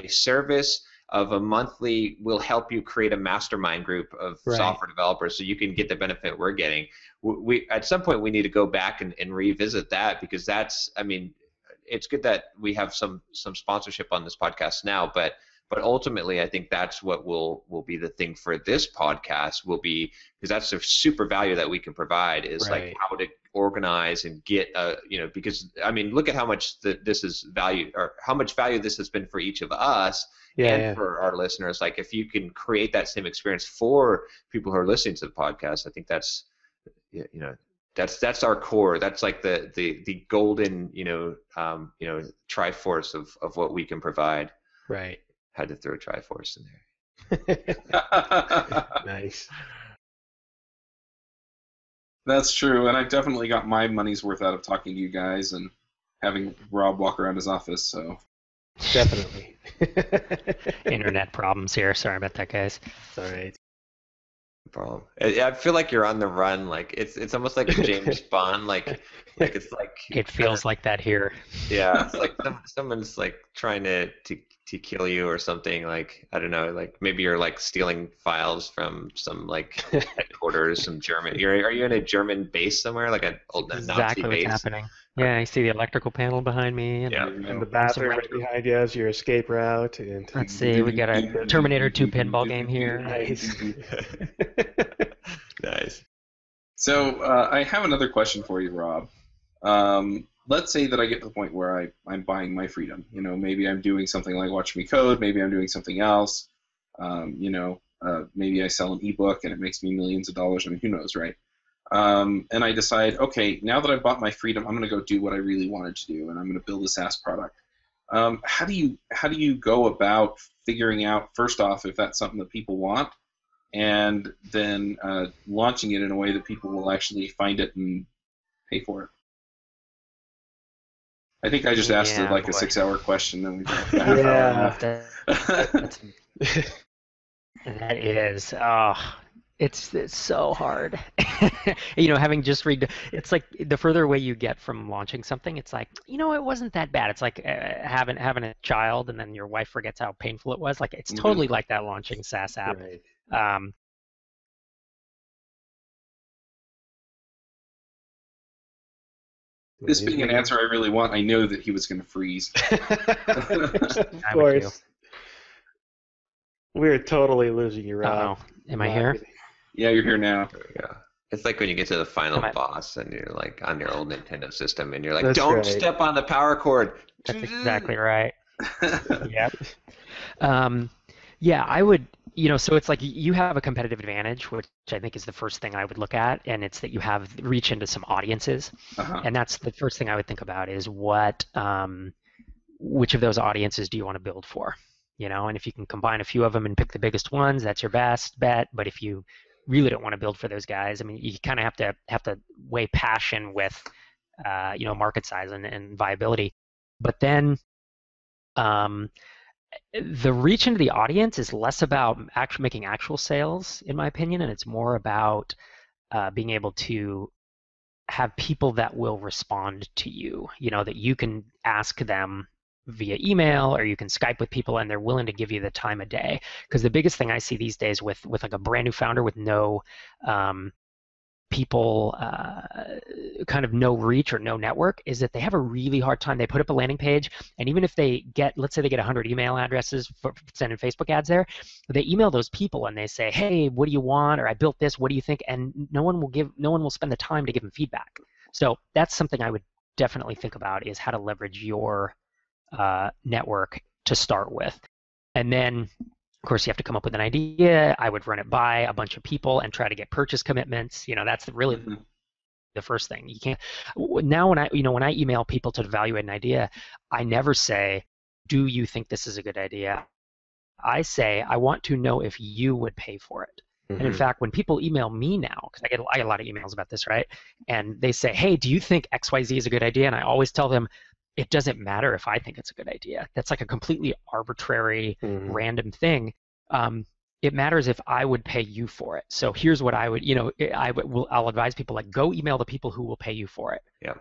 service of a monthly, will help you create a mastermind group of software developers so you can get the benefit we're getting. We at some point we need to go back and revisit that, because that's, I mean, it's good that we have some sponsorship on this podcast now, but ultimately I think that's what will be the thing for this podcast, will be, because that's the super value that we can provide, is like how to organize and get because I mean, look at how much this is value, or how much value this has been for each of us. For our listeners. Like, if you can create that same experience for people who are listening to the podcast, I think that's that's our core. That's like the golden triforce of what we can provide. Right. Had to throw Triforce in there. Nice. That's true, and I definitely got my money's worth out of talking to you guys and having Rob walk around his office. So. Definitely. Internet problems here. Sorry about that, guys. It's all right. No problem. I feel like you're on the run. Like it's almost like James Bond. Like it's like it feels like that here. Yeah, it's like someone's like trying to kill you or something. Like, I don't know. Like, maybe you're like stealing files from some like headquarters, some German. Are you in a German base somewhere, like an old Nazi exactly base? What's happening. Yeah, I see the electrical panel behind me. And the bathroom right behind you is your escape route. And let's see, we got a Terminator 2 pinball game here. Nice. Nice. So I have another question for you, Rob. let's say that I get to the point where I'm buying my freedom. You know, maybe I'm doing something like Watch Me Code. Maybe I'm doing something else. Maybe I sell an ebook and it makes me millions of dollars. I mean, who knows, right? And I decide, okay, now that I've bought my freedom, I'm going to go do what I really wanted to do, and I'm going to build a SaaS product. How do you go about figuring out, first off, if that's something that people want, and then launching it in a way that people will actually find it and pay for it? I think I just asked a 6-hour question, and we got That is, it's so hard. Having just read, it's like the further away you get from launching something, it's like, it wasn't that bad. It's like having a child, and then your wife forgets how painful it was. Like, it's totally like that launching a SaaS app. Right. This being an answer I really want, I know that he was going to freeze. Of course. We're totally losing you, Rob. Am I here? Yeah, you're here now. There we go. It's like when you get to the final boss and you're like on your old Nintendo system and you're like, That's don't right. step on the power cord. That's exactly right. Yep. I would, so it's like you have a competitive advantage, which I think is the first thing I would look at, and it's that you have reach into some audiences. And that's the first thing I would think about is which of those audiences do you want to build for? And if you can combine a few of them and pick the biggest ones, that's your best bet. But if you really don't want to build for those guys, I mean, you kind of have to weigh passion with, market size and viability. But then, the reach into the audience is less about making actual sales, in my opinion, and it's more about being able to have people that will respond to you. That you can ask them via email, or you can Skype with people and they're willing to give you the time of day. Because the biggest thing I see these days with like a brand new founder with no people, kind of no reach or no network, is that they have a really hard time. They put up a landing page, and even if they get, let's say they get 100 email addresses for sending Facebook ads there, they email those people and they say, hey, what do you want? Or I built this, what do you think? And no one will spend the time to give them feedback. So that's something I would definitely think about, is how to leverage your network to start with. And then, of course, you have to come up with an idea. I would run it by a bunch of people and try to get purchase commitments. That's really the first thing. You can't. Now, when I email people to evaluate an idea, I never say, do you think this is a good idea? I say, I want to know if you would pay for it. And in fact, when people email me now, because I get a lot of emails about this, right? And they say, hey, do you think XYZ is a good idea? And I always tell them, it doesn't matter if I think it's a good idea. That's like a completely arbitrary, random thing. It matters if I would pay you for it. So here's what I would, I'll advise people, like, go email the people who will pay you for it. Yeah.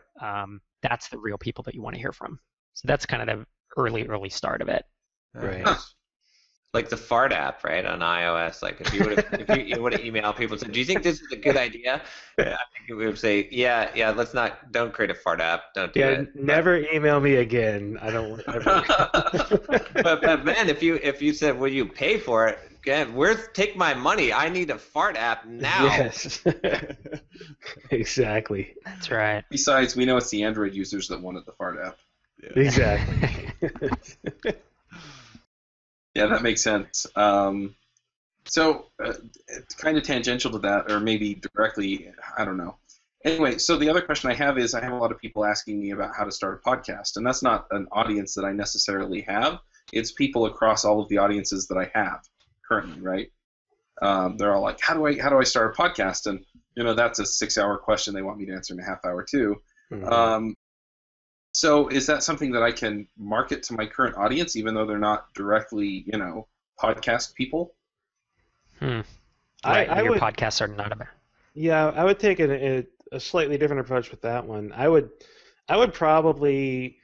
That's the real people that you want to hear from. So that's kind of the early start of it. Right. Like the fart app, right, on iOS. Like if you would have emailed people and said, do you think this is a good idea? I think we would say, yeah, don't create a fart app. Don't do it. Never email me again. I don't want ever. but man, if you said, will you pay for it? Again, take my money. I need a fart app now. Yes. Exactly. That's right. Besides, we know it's the Android users that wanted the fart app. Yeah. Exactly. Yeah, that makes sense. So, kind of tangential to that, or maybe directly, I don't know. Anyway, so the other question I have is, I have a lot of people asking me about how to start a podcast, and that's not an audience that I necessarily have. It's people across all of the audiences that I have currently, right? They're all like, how do I start a podcast? And that's a 6-hour question they want me to answer in a half hour too. So is that something that I can market to my current audience, even though they're not directly, podcast people? Right. Your podcasts are not about. Yeah, I would take a slightly different approach with that one. I would probably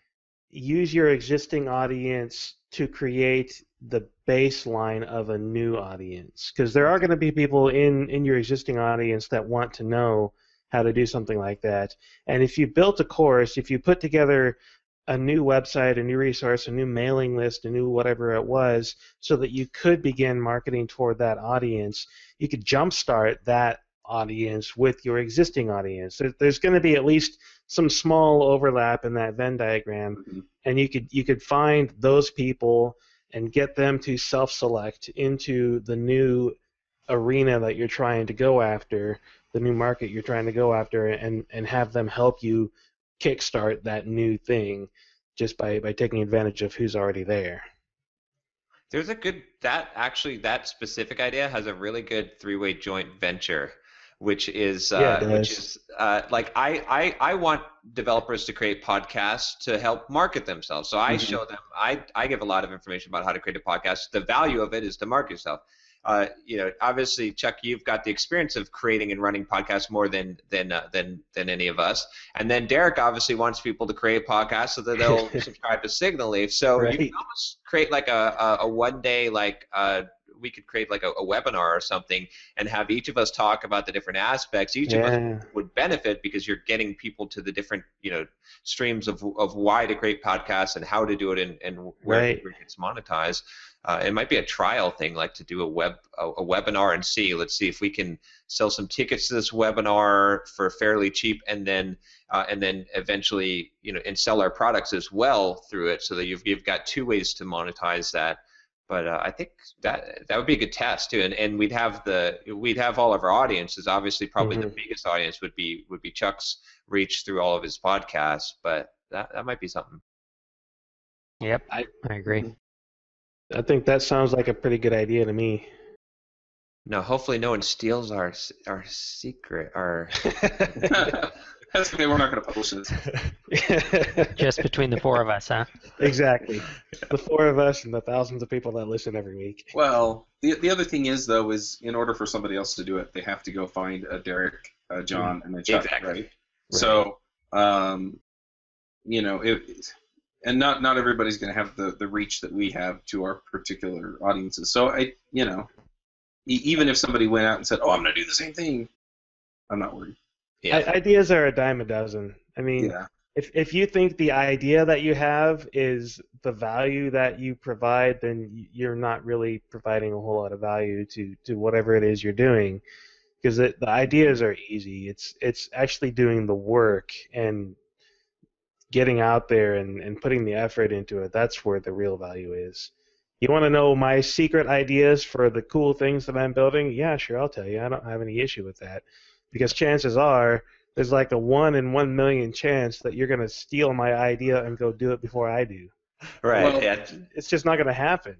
use your existing audience to create the baseline of a new audience, because there are going to be people in your existing audience that want to know how to do something like that. And if you built a course, if you put together a new website, a new resource, a new mailing list, a new whatever it was, so that you could begin marketing toward that audience, you could jumpstart that audience with your existing audience. There's going to be at least some small overlap in that Venn diagram, Mm-hmm. and you could find those people and get them to self-select into the new arena that you're trying to go after, the new market you're trying to go after, and have them help you kickstart that new thing just by taking advantage of who's already there. There's a good that specific idea has a really good three-way joint venture, which is like I want developers to create podcasts to help market themselves. So I show them, I give a lot of information about how to create a podcast. The value of it is to market yourself. Obviously, Chuck, you've got the experience of creating and running podcasts more than any of us. And then Derek obviously wants people to create podcasts so that they'll subscribe to Signal Leaf. So you can almost create like a one day, like we could create like a webinar or something and have each of us talk about the different aspects. Each of us would benefit because you're getting people to the different streams of why to create podcasts and how to do it and where it's monetized. It might be a trial thing, like to do a webinar and let's see if we can sell some tickets to this webinar for fairly cheap, and then eventually and sell our products as well through it, so that you've got two ways to monetize that. But I think that would be a good test too, and we'd have all of our audiences. Obviously, probably the biggest audience would be Chuck's reach through all of his podcasts, but that might be something. Yep, I agree. I think that sounds like a pretty good idea to me. No, hopefully no one steals our secret. That's okay. We're not going to publish this. Just between the four of us, huh? Exactly. The four of us and the thousands of people that listen every week. Well, the other thing is, though, is in order for somebody else to do it, they have to go find a Derek, John, and a Chuck, exactly. right? So, and not everybody's going to have the reach that we have to our particular audiences. So even if somebody went out and said, "Oh, I'm going to do the same thing," I'm not worried. Yeah. Ideas are a dime a dozen. I mean, if you think the idea that you have is the value that you provide, then you're not really providing a whole lot of value to whatever it is you're doing, because the ideas are easy. It's actually doing the work and getting out there and putting the effort into it. That's where the real value is. You want to know my secret ideas for the cool things that I'm building? Yeah, sure, I'll tell you. I don't have any issue with that. Because chances are there's like a 1 in 1 million chance that you're going to steal my idea and go do it before I do. Right. Well, it's just not going to happen.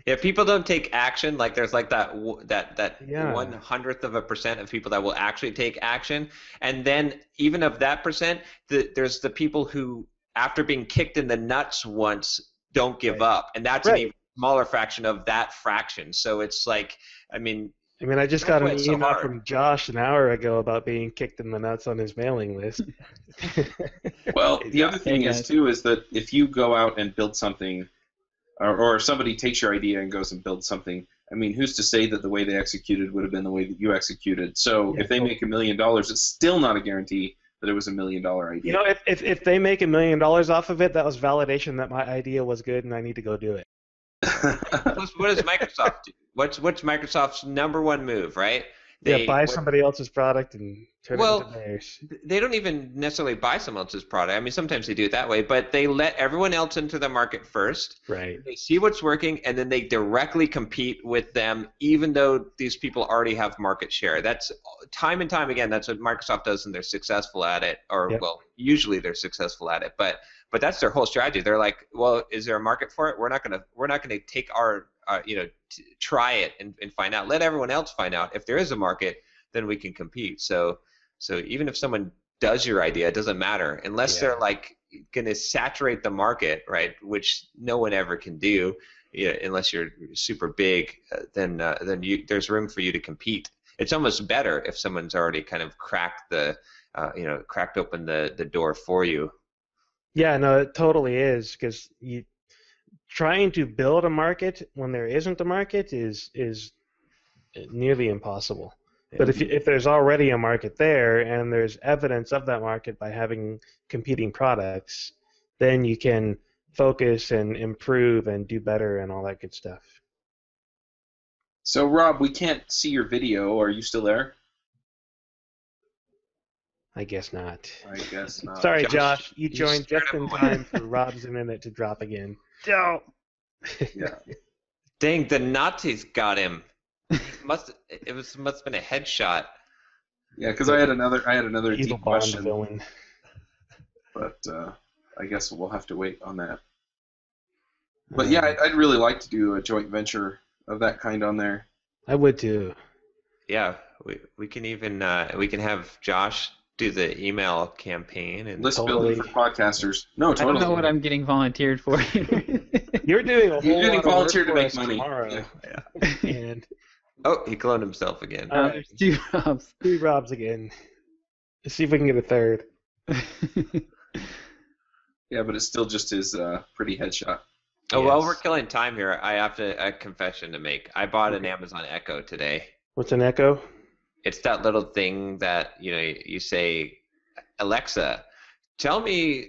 Yeah, people don't take action. Like there's like that 0.01% of people that will actually take action, and then even of that percent, there's the people who, after being kicked in the nuts once, don't give up, and that's an even smaller fraction of that fraction. So it's like, I mean, I just got an email from Josh an hour ago about being kicked in the nuts on his mailing list. Well, the other thing is that if you go out and build something, or if somebody takes your idea and goes and builds something, I mean, who's to say that the way they executed would have been the way that you executed? So if they make $1 million, it's still not a guarantee that it was $1 million idea. If they make $1 million off of it, that was validation that my idea was good and I need to go do it. What does Microsoft do? What's Microsoft's number one move, right? They buy somebody else's product and turn it into theirs. They don't even necessarily buy someone else's product. I mean, sometimes they do it that way, but they let everyone else into the market first. Right. They see what's working, and then they directly compete with them, even though these people already have market share. That's time and time again. That's what Microsoft does, and they're successful at it. Well, usually they're successful at it, but that's their whole strategy. They're like, well, is there a market for it? We're not gonna take our try it and find out. Let everyone else find out. If there is a market, then we can compete. So even if someone does your idea, it doesn't matter unless they're like gonna saturate the market, right? Which no one ever can do, unless you're super big. Then there's room for you to compete. It's almost better if someone's already kind of cracked open the door for you. Yeah, no, it totally is, because trying to build a market when there isn't a market is nearly impossible. Yeah. But if there's already a market there and there's evidence of that market by having competing products, then you can focus and improve and do better and all that good stuff. So, Rob, we can't see your video. Are you still there? I guess not. I guess not. Sorry, Josh. You joined scared just him in away. time for Rob's internet to drop again. No. Yeah. Dang, the Nazis got him. Must have been a headshot. Yeah, because I had another Evil deep Bond question, villain. but I guess we'll have to wait on that. But yeah, I'd really like to do a joint venture of that kind on there. I would too. Yeah, we can even we can have Josh do the email campaign and List Totally. building for podcasters. No, I don't totally. know what I'm getting volunteered for. You're doing a whole You're getting lot of volunteered work to for make us money. tomorrow. Yeah. And oh, he cloned himself again. All right. There's two Robs. 3 Robs again. Let's see if we can get a third. Yeah, but it's still just his pretty headshot. Oh, while Yes. we're killing time here, I have a confession to make. I bought an Amazon Echo today. What's an echo? It's that little thing that you say, Alexa, tell me,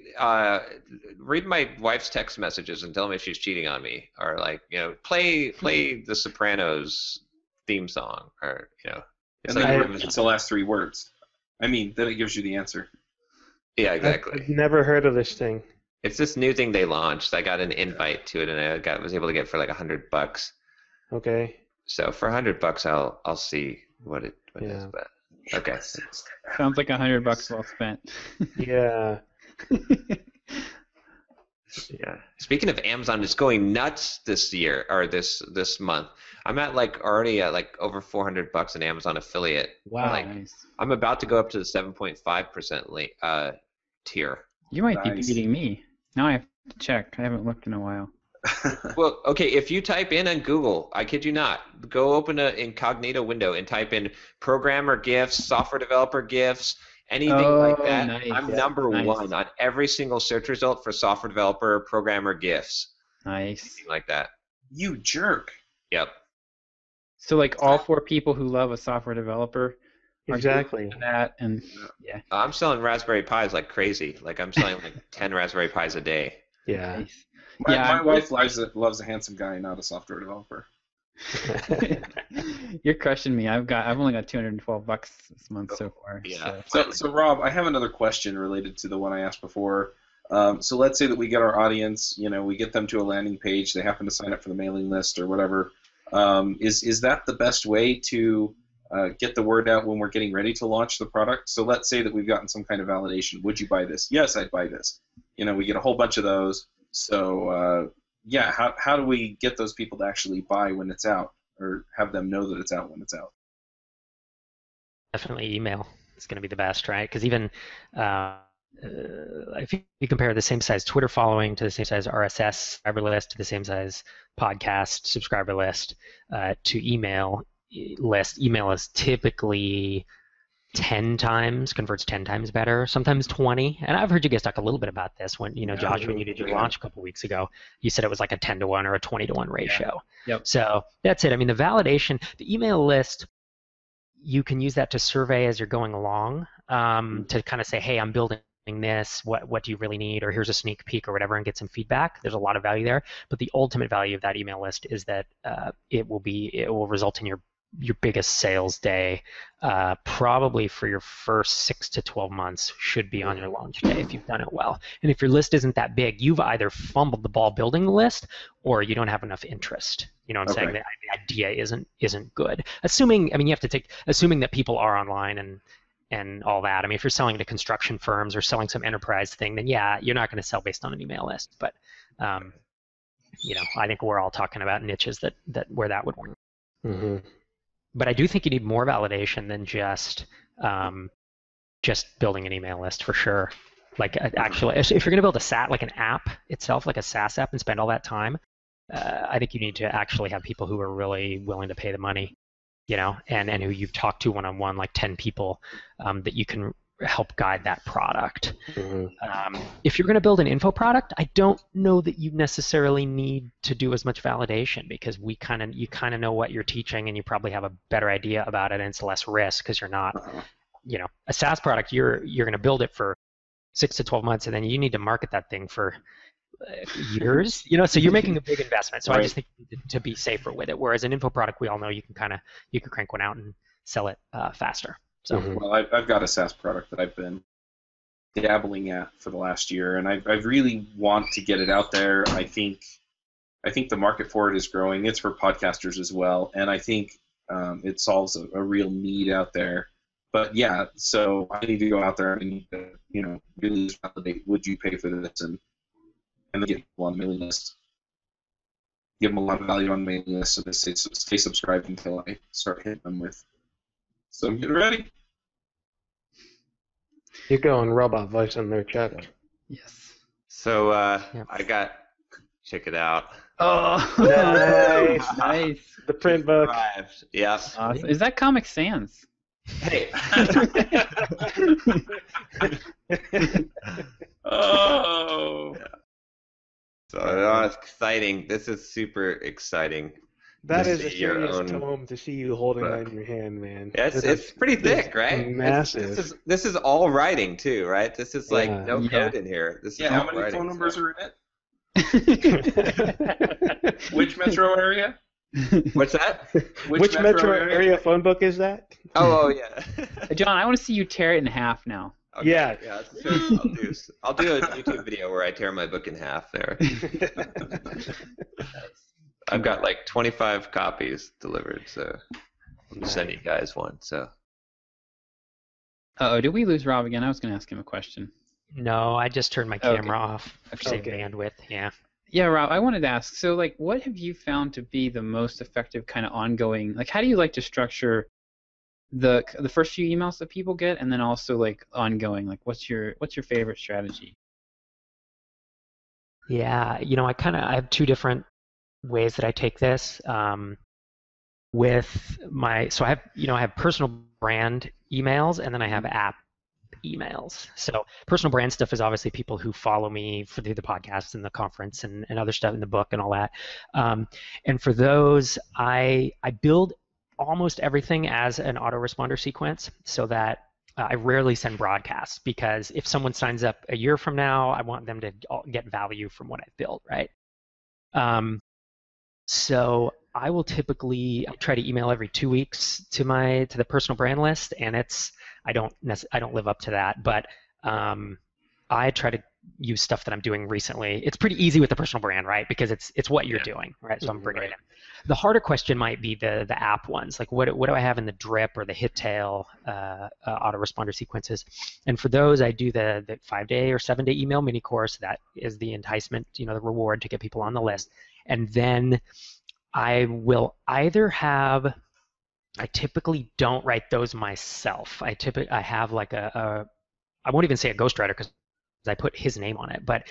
read my wife's text messages and tell me if she's cheating on me, or like play the Sopranos theme song, or it's And like then Amazon. it's the last 3 words. I mean, then it gives you the answer. Yeah, exactly. I've never heard of this thing. It's this new thing they launched. I got an invite to it, and I was able to get it for like $100. Okay. So for $100, I'll see what it is. Yeah. But okay. Sounds like $100 well spent. Yeah. Yeah. Speaking of Amazon, it's going nuts this year or this month. I'm at already at over $400 in Amazon affiliate. Wow. Nice. I'm about to go up to the 7.5% tier. You might be Nice. beating me. Now I have to check. I haven't looked in a while. Well, okay, if you type in on Google, I kid you not, go open an incognito window and type in programmer gifts, software developer gifts, anything like Oh, that. nice. I'm Yeah, number nice. 1 on every single search result for software developer, programmer gifts, Nice. anything like that. You jerk. Yep. So like all 4 people who love a software developer are Exactly. doing that, and yeah. I'm selling Raspberry Pis like crazy. I'm selling 10 Raspberry Pis a day. Yeah. Nice. My Yeah, wife loves a handsome guy, not a software developer. You're crushing me. I've only got $212 this month so far. Yeah. So Rob, I have another question related to the one I asked before. So let's say that we get our audience, we get them to a landing page, they happen to sign up for the mailing list or whatever. Is that the best way to get the word out when we're getting ready to launch the product? So let's say that we've gotten some kind of validation. Would you buy this? Yes, I'd buy this. We get a whole bunch of those. So how do we get those people to actually buy when it's out, or have them know that it's out when it's out? Definitely email. It's going to be the best, right? Because even if you compare the same size Twitter following to the same size RSS subscriber list to the same size podcast subscriber list to email list, email is typically 10 times, converts 10 times better, sometimes 20. And I've heard you guys talk a little bit about this when, Josh, when you did your launch a couple weeks ago, you said it was like a 10-to-1 or a 20-to-1 ratio. Yeah. Yep. So that's it. I mean, the validation, the email list, you can use that to survey as you're going along to kind of say, hey, I'm building this, what do you really need, or here's a sneak peek or whatever, and get some feedback. There's a lot of value there. But the ultimate value of that email list is that it will result in your biggest sales day, probably for your first 6 to 12 months should be on your launch day if you've done it well. And if your list isn't that big, you've either fumbled the ball building the list or you don't have enough interest. You know what I'm saying? The idea isn't good. Assuming that people are online and all that. I mean, if you're selling to construction firms or selling some enterprise thing, then yeah, you're not going to sell based on an email list. But I think we're all talking about niches that where that would work. Mm-hmm. But I do think you need more validation than just building an email list for sure. Actually, if you're going to build an app itself, like a SaaS app, and spend all that time, I think you need to actually have people who are really willing to pay the money, and who you've talked to one-on-one, like 10 people that you can help guide that product. Mm-hmm. If you're going to build an info product, I don't know that you necessarily need to do as much validation, because you kind of know what you're teaching, and you probably have a better idea about it, and it's less risk because you're not, a SaaS product. You're going to build it for 6 to 12 months, and then you need to market that thing for years. So you're making a big investment. So I just think you need to be safer with it. Whereas an info product, we all know you can crank one out and sell it faster. So Well, I've got a SaaS product that I've been dabbling at for the last year, and I really want to get it out there. I think the market for it is growing. It's for podcasters as well, and I think it solves a real need out there. But yeah, so I need to go out there and I need to, really validate, would you pay for this, and then get people on the mailing list. Give them a lot of value on the mailing list, so they stay subscribed until I start hitting them with. So I'm getting ready. You're going robot voice on there, Chuck. Yes. So I got, check it out. Oh, Nice. nice. The print book. Arrived. Yep. Awesome. Is that Comic Sans? Hey. Oh. Yeah. So it's exciting. This is super exciting. That to is a see your serious own tome to see you holding book. that in your hand, man. Yeah, it's pretty thick, right? Massive. This is all writing too, right? This is like Yeah. no code in here. This is Yeah, how all many writing, phone numbers so. are in it? Which metro area? What's that? Which metro area phone book is that? Oh yeah. John, I want to see you tear it in half now. Okay, Yeah. Yeah. I'll do a YouTube video where I tear my book in half there. I've got like 25 copies delivered, so I'm sending you guys one. So. Uh-oh, did we lose Rob again? I was going to ask him a question. no, I just turned my camera off for save Okay. bandwidth. Yeah. Yeah, Rob, I wanted to ask, so like what have you found to be the most effective kind of ongoing, like how do you like to structure the first few emails that people get, and then also like ongoing, like what's your favorite strategy? Yeah, I have two different ways that I take this. With so I have personal brand emails, and then I have app emails. So personal brand stuff is obviously people who follow me through the podcast and the conference and other stuff in the book and all that. And for those, I build almost everything as an autoresponder sequence so that I rarely send broadcasts, because if someone signs up a year from now, I want them to get value from what I've built, right? So I will typically try to email every 2 weeks to the personal brand list, and I don't live up to that, but I try to use stuff that I'm doing recently. It's pretty easy with the personal brand, right? Because it's what you're doing, right? So I'm bringing it in. The harder question might be the app ones, like what do I have in the drip or the hit tail autoresponder sequences? And for those, I do the 5-day or 7-day email mini course. That is the enticement, the reward to get people on the list. And then I will either have, I typically don't write those myself. I have like I won't even say a ghostwriter because I put his name on it, but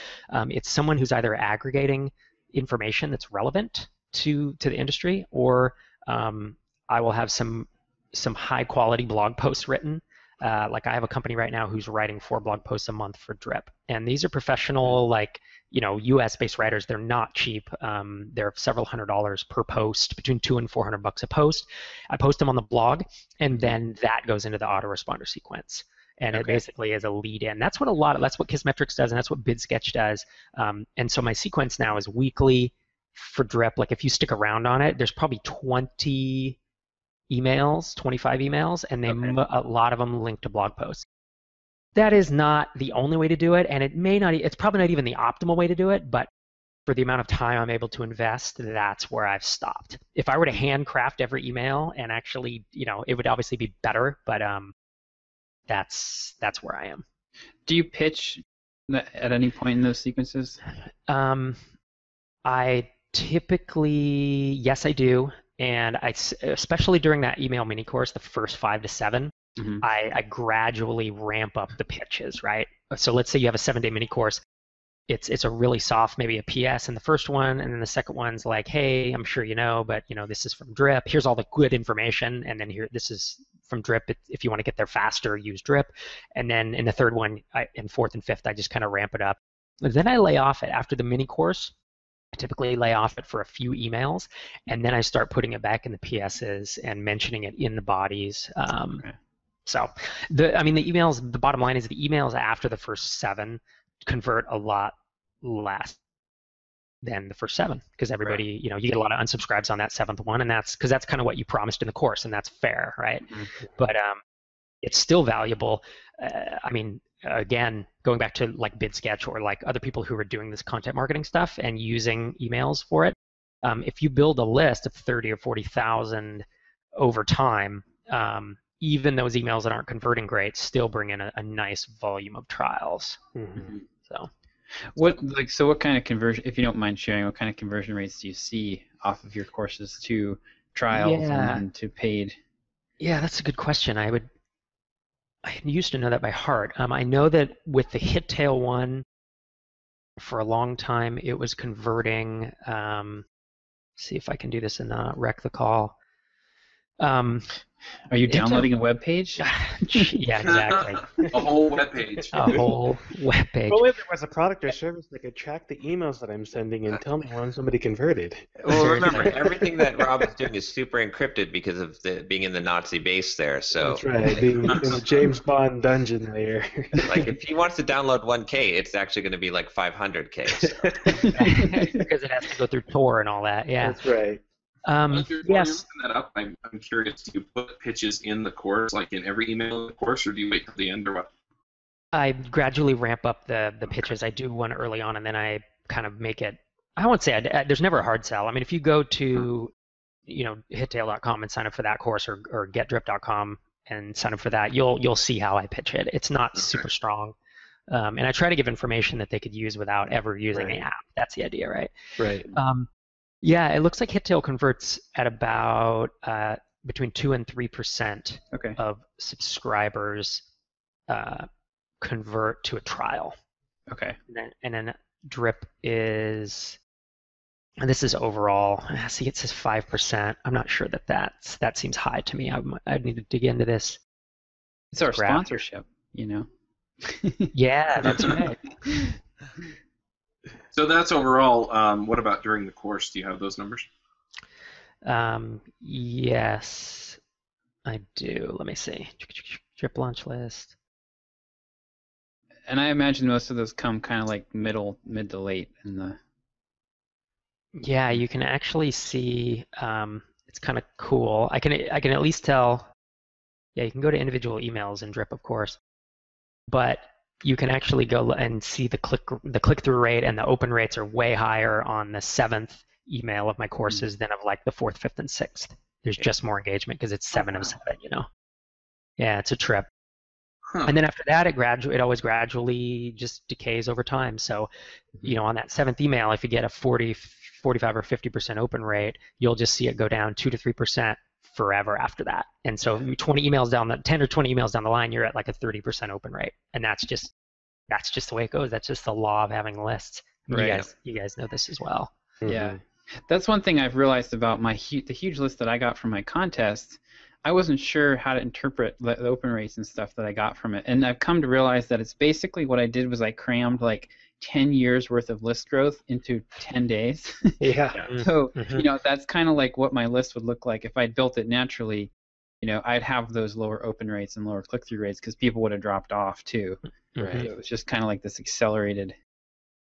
it's someone who's either aggregating information that's relevant to the industry, or I will have some high quality blog posts written. Like I have a company right now who's writing 4 blog posts a month for Drip, and these are professional, like U.S. based writers. They're not cheap. They're several $100s per post, between $200 and $400 a post. I post them on the blog, and then that goes into the autoresponder sequence. And it basically is a lead-in. That's what that's what Kissmetrics does, and that's what BidSketch does. And so my sequence now is weekly for Drip. Like if you stick around on it, there's probably 20 emails, 25 emails, and a lot of them link to blog posts. That is not the only way to do it, and it's probably not even the optimal way to do it, but for the amount of time I'm able to invest, that's where I've stopped. If I were to handcraft every email, and actually, it would obviously be better, but that's where I am. Do you pitch at any point in those sequences? I typically, yes, I do. And especially during that email mini course, the first 5 to 7, I gradually ramp up the pitches, right? So let's say you have a 7-day mini course. It's a really soft, maybe a PS in the first one, and then the second one's like, hey, I'm sure you know, but this is from Drip. Here's all the good information, and then this is from Drip. If you want to get there faster, use Drip. And then in the third one, in 4th and 5th, I just kind of ramp it up. And then I lay off it after the mini course. I typically lay off it for a few emails, and then I start putting it back in the PSs and mentioning it in the bodies. So, the emails. The bottom line is the emails after the first 7 convert a lot less than the first 7, because everybody, you get a lot of unsubscribes on that 7th one, and that's because that's kind of what you promised in the course, and that's fair, right? But it's still valuable. I mean, again, going back to like BidSketch or like other people who are doing this content marketing stuff and using emails for it, if you build a list of 30 or 40,000 over time, even those emails that aren't converting great still bring in a nice volume of trials. Mm-hmm. So, what kind of conversion, if you don't mind sharing, what kind of conversion rates do you see off of your courses to trials and then to paid? Yeah, that's a good question. I used to know that by heart. I know that with the HitTail one, for a long time, it was converting. See if I can do this and not wreck the call. Are you downloading a web page? Yeah, exactly. A whole web page. A whole web page. Well, if there was a product or service that could track the emails that I'm sending and tell me when somebody converted. Well, remember, everything that Rob is doing is super encrypted because of being in the Nazi base there. So That's right, being in the James Bond dungeon layer. like, if he wants to download 1K, it's actually going to be like 500K. So. Because it has to go through Tor and all that. Yeah. That's right. While you're Yes. looking that up, I'm curious, do you put pitches in the course, like in every email in the course, or do you wait till the end, or what? I gradually ramp up the pitches. I do one early on, and then I kind of make it. I won't say there's never a hard sell. I mean, if you go to, hittail.com and sign up for that course, or getdrip.com and sign up for that, you'll see how I pitch it. It's not super strong, and I try to give information that they could use without ever using the app. That's the idea, right? Right. Yeah, it looks like HitTail converts at about between 2 and 3% of subscribers convert to a trial. Okay. And then Drip is, and this is overall. See, it says 5%. I'm not sure that seems high to me. I'd need to dig into this. It's our sponsorship, Yeah, that's right. So that's overall. What about during the course? Do you have those numbers? Yes, I do. Let me see. Drip launch list. And I imagine most of those come kind of like mid to late in the. Yeah, you can actually see. It's kind of cool. I can at least tell. Yeah, you can go to individual emails in Drip, of course, but you can actually go and see the click-through rate, and the open rates are way higher on the 7th email of my courses than of like the 4th, 5th, and 6th. There's just more engagement because it's 7 of 7, Yeah, it's a trip. And then after that, it always gradually just decays over time. So, on that 7th email, if you get a 40, 45, or 50% open rate, you'll just see it go down 2 to 3% forever after that. And so 10 or 20 emails down the line, you're at like a 30% open rate. And that's just the way it goes. That's just the law of having lists. Right. You guys know this as well. Yeah. That's one thing I've realized about the huge list that I got from my contest. I wasn't sure how to interpret the open rates and stuff that I got from it. And I've come to realize that it's basically what I did was I crammed like 10 years worth of list growth into 10 days. Yeah. So, that's kind of like what my list would look like if I'd built it naturally. I'd have those lower open rates and lower click-through rates because people would have dropped off too. Right. So it was just kind of like this accelerated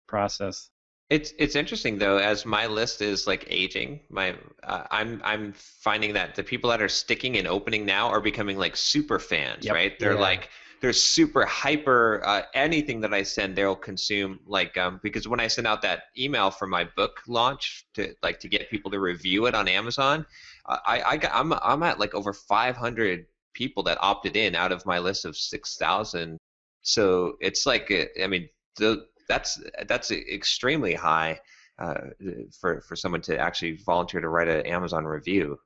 process. It's interesting though, as my list is like aging. I'm finding that the people that are sticking and opening now are becoming like super fans, right? They're super hyper. Anything that I send, they'll consume. Like because when I send out that email for my book launch to get people to review it on Amazon, I'm at like over 500 people that opted in out of my list of 6,000. So it's like that's extremely high for someone to actually volunteer to write an Amazon review.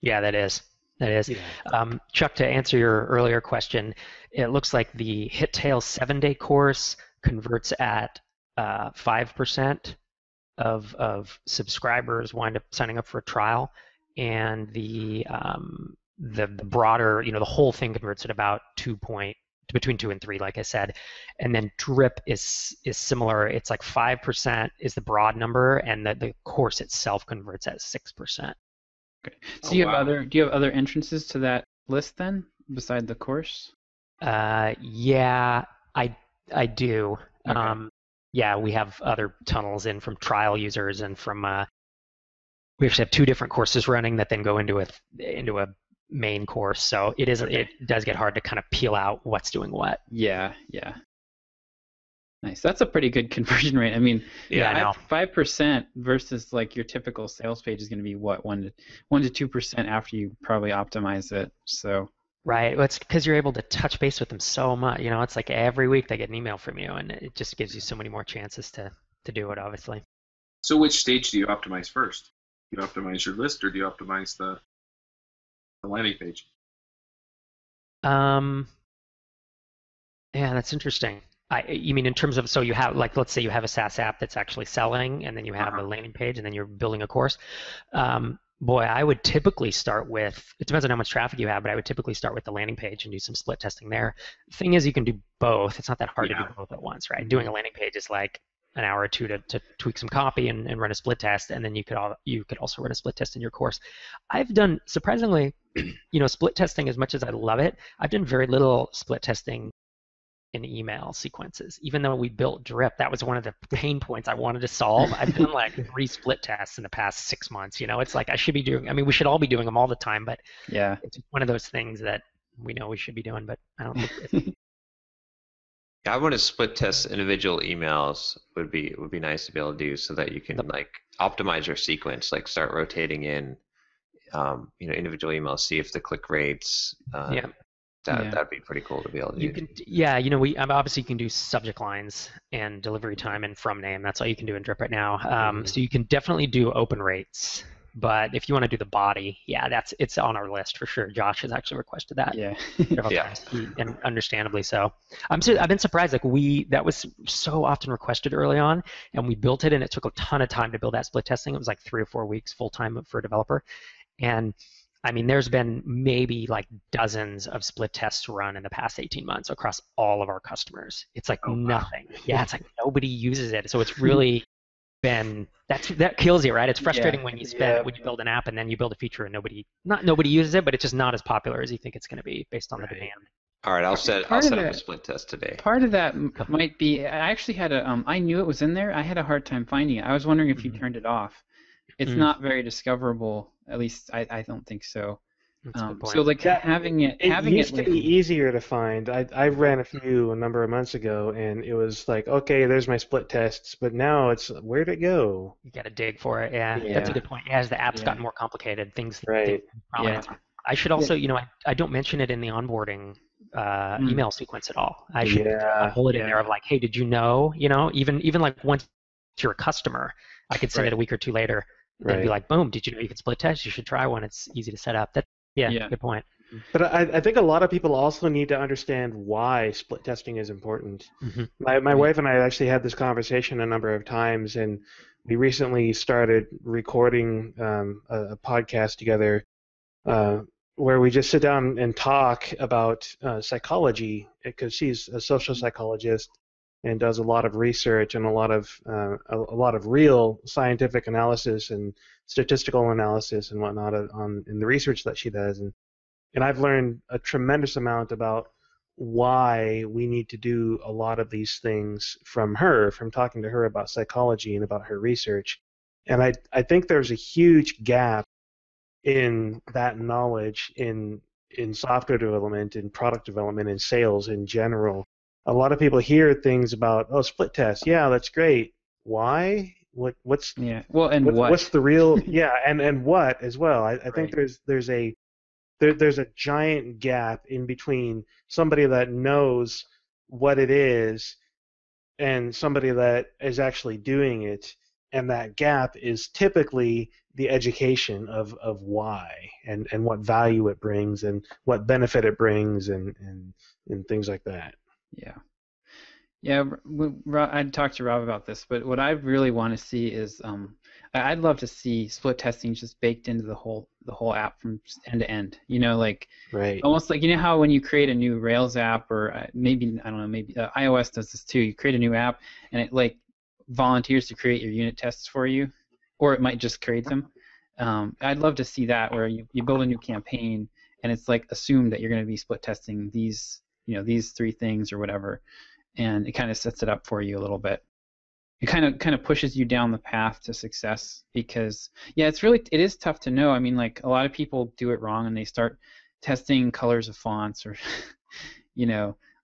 Yeah, that is. Yeah. Chuck, to answer your earlier question, it looks like the HitTail 7-day course converts at 5% of subscribers wind up signing up for a trial, and the broader, the whole thing converts at about between 2 and 3, like I said. And then Drip is similar. It's like 5% is the broad number, and the course itself converts at 6%. Okay. So do you have other entrances to that list then, beside the course? Yeah, I do. Okay. Yeah, we have other tunnels in from trial users and from we actually have 2 different courses running that then go into a main course. So it does get hard to kind of peel out what's doing what. Yeah. Nice. That's a pretty good conversion rate. I mean, I know. 5% versus like your typical sales page is going to be what, 1 to 2% after you probably optimize it. So. Right. Well, it's because you're able to touch base with them so much. It's like every week they get an email from you, and it just gives you so many more chances to do it, obviously. So which stage do you optimize first? Do you optimize your list, or do you optimize the landing page? Yeah, that's interesting. You mean in terms of, so you have, like, let's say you have a SaaS app that's actually selling, and then you have a landing page, and then you're building a course. Boy, I would typically start with, it depends on how much traffic you have, but I would typically start with the landing page and do some split testing there. The thing is, you can do both. It's not that hard to do both at once, right? Doing a landing page is like an hour or two to tweak some copy and run a split test, and then you could also run a split test in your course. I've done, surprisingly, split testing, as much as I love it, I've done very little split testing in email sequences. Even though we built Drip, that was one of the pain points I wanted to solve. I've done like 3 split tests in the past 6 months. It's like we should all be doing them all the time, but it's one of those things that we know we should be doing, but I don't think I want to split test individual emails would be nice to be able to do, so that you can like optimize your sequence, like start rotating in individual emails, see if the click rates that'd be pretty cool to be able to do. Obviously you can do subject lines and delivery time and from name. That's all you can do in Drip right now. So you can definitely do open rates, but if you want to do the body, it's on our list for sure. Josh has actually requested that. And understandably so. I've been surprised. Like that was so often requested early on, and we built it, and it took a ton of time to build that split testing. It was like 3 or 4 weeks full time for a developer, and I mean, there's been maybe like dozens of split tests run in the past 18 months across all of our customers. It's like nothing. Wow. Yeah, it's like nobody uses it. So it's really been, that kills you, right? It's frustrating when you build an app and then you build a feature and nobody uses it, but it's just not as popular as you think it's going to be based on the demand. All right, I'll set up a split test today. Part of that might be, I actually had I knew it was in there. I had a hard time finding it. I was wondering if you turned it off. It's not very discoverable. At least I don't think so. So like having it used to be easier to find. I ran a number of months ago, and it was like, okay, there's my split tests, but now it's, where'd it go? You got to dig for it. Yeah, that's a good point. As the app's gotten more complicated, things. Right. I should also, I don't mention it in the onboarding email sequence at all. I should pull it in there of like, hey, did you know? Even like once you're a customer, I could send it a week or two later. Then be like, boom, did you know you could split test? You should try one. It's easy to set up. Good point. But I think a lot of people also need to understand why split testing is important. My wife and I actually had this conversation a number of times, and we recently started recording a podcast together where we just sit down and talk about psychology, because she's a social psychologist and does a lot of research and a lot of real scientific analysis and statistical analysis and whatnot in the research that she does. And I've learned a tremendous amount about why we need to do a lot of these things from talking to her about psychology and about her research. And I think there's a huge gap in that knowledge in software development, in product development, in sales in general. A lot of people hear things about, split test. Yeah, that's great. Why? What's what? What's the real? And what as well? I think there's a giant gap in between somebody that knows what it is and somebody that is actually doing it, and that gap is typically the education of why and what value it brings and what benefit it brings and things like that. I'd talk to Rob about this, but what I really want to see is I'd love to see split testing just baked into the whole app from end to end. Almost like how when you create a new Rails app, or maybe iOS does this too. You create a new app and it like volunteers to create your unit tests for you, or it might just create them. I'd love to see that where you build a new campaign and it's like assumed that you're going to be split testing these 3 things or whatever, and it kind of sets it up for you a little bit. it kind of pushes you down the path to success, because it is tough to know. I mean, like, a lot of people do it wrong and they start testing colors of fonts or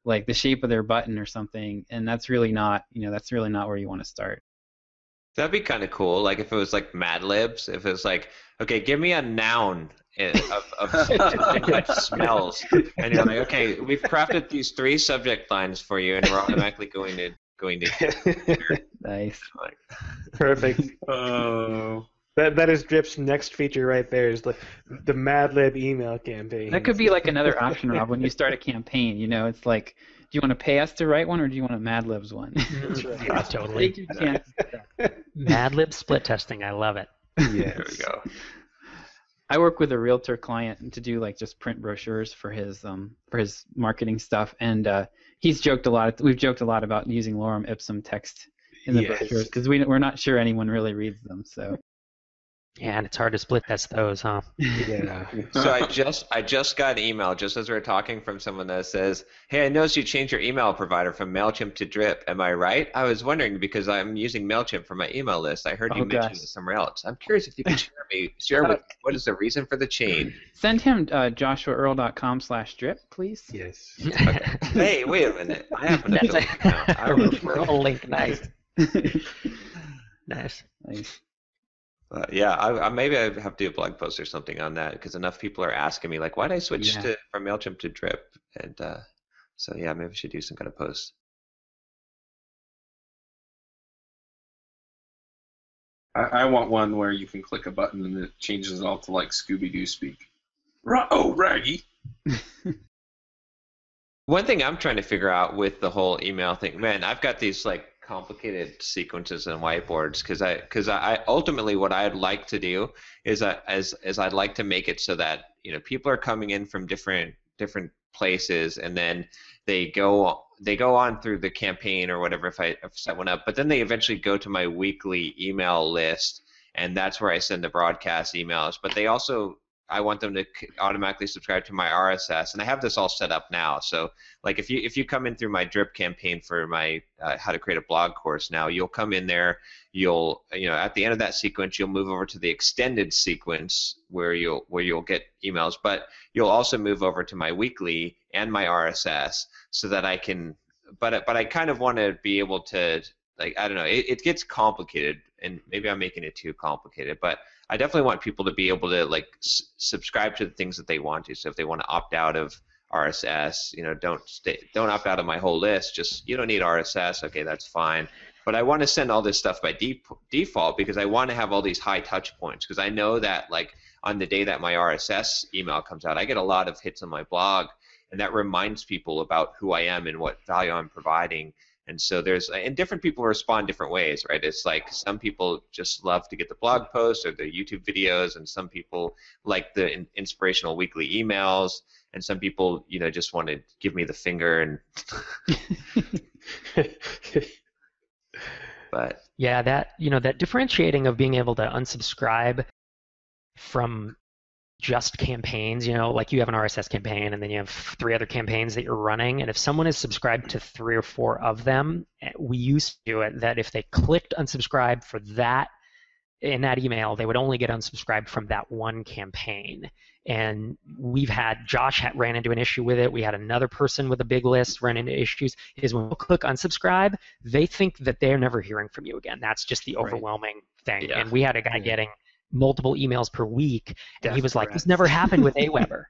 like the shape of their button or something, and that's really not where you want to start. That'd be kind of cool. Like if it was like Mad Libs, if it was like, okay, give me a noun of something that smells, and you're like, okay, we've crafted these 3 subject lines for you, and we're automatically going to. Nice. Perfect. Oh. That is Drip's next feature right there, is the Mad Lib email campaign. That could be like another option, Rob, when you start a campaign. It's like, do you want to pay us to write one, or do you want a Mad Libs one? That's right. Yeah, totally. Take your chance. Mad Lib split testing. I love it. Yes. There we go. I work with a realtor client to do like just print brochures for his marketing stuff, and we've joked a lot about using lorem ipsum text in the brochures, because we're not sure anyone really reads them. So. Yeah, and it's hard to split test those, huh? Yeah. So I just got an email just as we were talking from someone that says, "Hey, I noticed you changed your email provider from MailChimp to Drip. Am I right? I was wondering because I'm using MailChimp for my email list. I heard you mention it somewhere else. I'm curious if you could share with me what is the reason for the change." Send him joshuaearl.com/drip, please. Yes. Okay. Hey, wait a minute. I happen to That's a referral link. Nice. Nice. Nice. Yeah, I maybe I have to do a blog post or something on that, because enough people are asking me, like, why did I switch from MailChimp to Drip? And so, yeah, maybe I should do some kind of post. I want one where you can click a button and it changes it all to like Scooby-Doo speak. Oh, Raggy! One thing I'm trying to figure out with the whole email thing, man, I've got these like complicated sequences and whiteboards, because I ultimately what I'd like to do is I'd like to make it so that people are coming in from different places, and then they go on through the campaign or whatever if I set one up, but then they eventually go to my weekly email list, and that's where I send the broadcast emails. But they also, I want them to automatically subscribe to my RSS, and I have this all set up now. So, like, if you come in through my Drip campaign for my how to create a blog course now, you'll come in there. You'll at the end of that sequence, you'll move over to the extended sequence where you'll get emails, but you'll also move over to my weekly and my RSS, so that I can. But I kind of want to be able to, like, I don't know. It gets complicated, and maybe I'm making it too complicated, but I definitely want people to be able to like subscribe to the things that they want to. So if they want to opt out of RSS, don't opt out of my whole list. Just, you don't need RSS. Okay, that's fine. But I want to send all this stuff by default, because I want to have all these high touch points. Because I know that, like, on the day that my RSS email comes out, I get a lot of hits on my blog, and that reminds people about who I am and what value I'm providing. And so and different people respond different ways, right? It's like some people just love to get the blog posts or the YouTube videos, and some people like the inspirational weekly emails, and some people, just want to give me the finger and. But yeah, that differentiating of being able to unsubscribe from just campaigns, like you have an RSS campaign and then you have 3 other campaigns that you're running, and if someone is subscribed to 3 or 4 of them, we used to do it that if they clicked unsubscribe for that in that email, they would only get unsubscribed from that one campaign. And Josh ran into an issue with it. We had another person with a big list run into issues. Is when people click unsubscribe, they think that they're never hearing from you again. That's just the overwhelming thing. Yeah. And we had a guy getting multiple emails per week, and he was like, "This never happened with Aweber,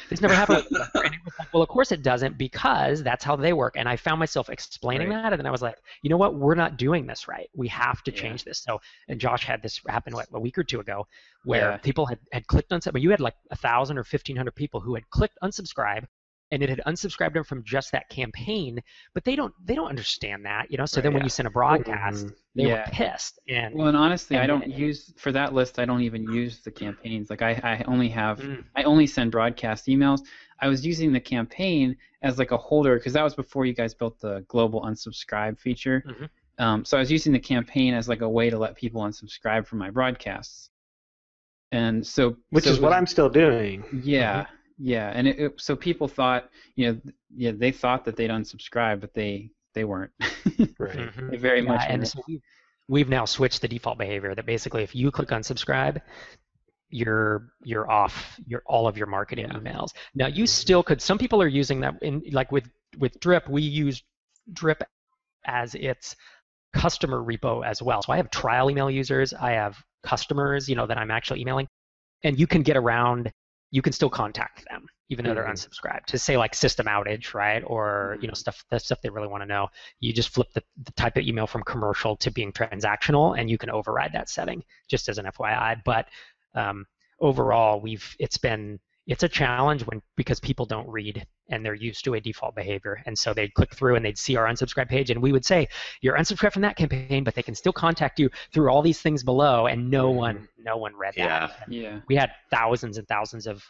This never happened with Aweber." And it was like, well, of course it doesn't, because that's how they work. And I found myself explaining that, and then I was like, you know what, we're not doing this right. We have to change this. So, and Josh had this happen a week or 2 ago, where people had clicked unsubscribe, but you had like 1,000 or 1,500 people who had clicked unsubscribe, and it had unsubscribed them from just that campaign, but they don't understand that, So then when you send a broadcast, they were pissed. And honestly, I don't use, for that list, I don't even use the campaigns. Like I only send broadcast emails. I was using the campaign as like a holder, because that was before you guys built the global unsubscribe feature. So I was using the campaign as like a way to let people unsubscribe from my broadcasts. And which is what I'm still doing. Yeah. Yeah, and so people thought, they thought that they'd unsubscribe, but they they weren't. Right. Mhm. They very much and weren't. so we've now switched the default behavior that basically if you click unsubscribe, you're off all of your marketing emails. Now you still could. Some people are using that in like with Drip. We use Drip as its customer repo as well. So I have trial email users. I have customers, that I'm actually emailing, and you can get around. You can still contact them even though they're unsubscribed to say like system outage, right? Or stuff they really want to know. You just flip the type of email from commercial to being transactional, and you can override that setting. Just as an FYI, but overall, it's a challenge because people don't read and they're used to a default behavior, and so they'd click through and they'd see our unsubscribe page, and we would say you're unsubscribed from that campaign, but they can still contact you through all these things below, and no one read that. Yeah. We had thousands and thousands of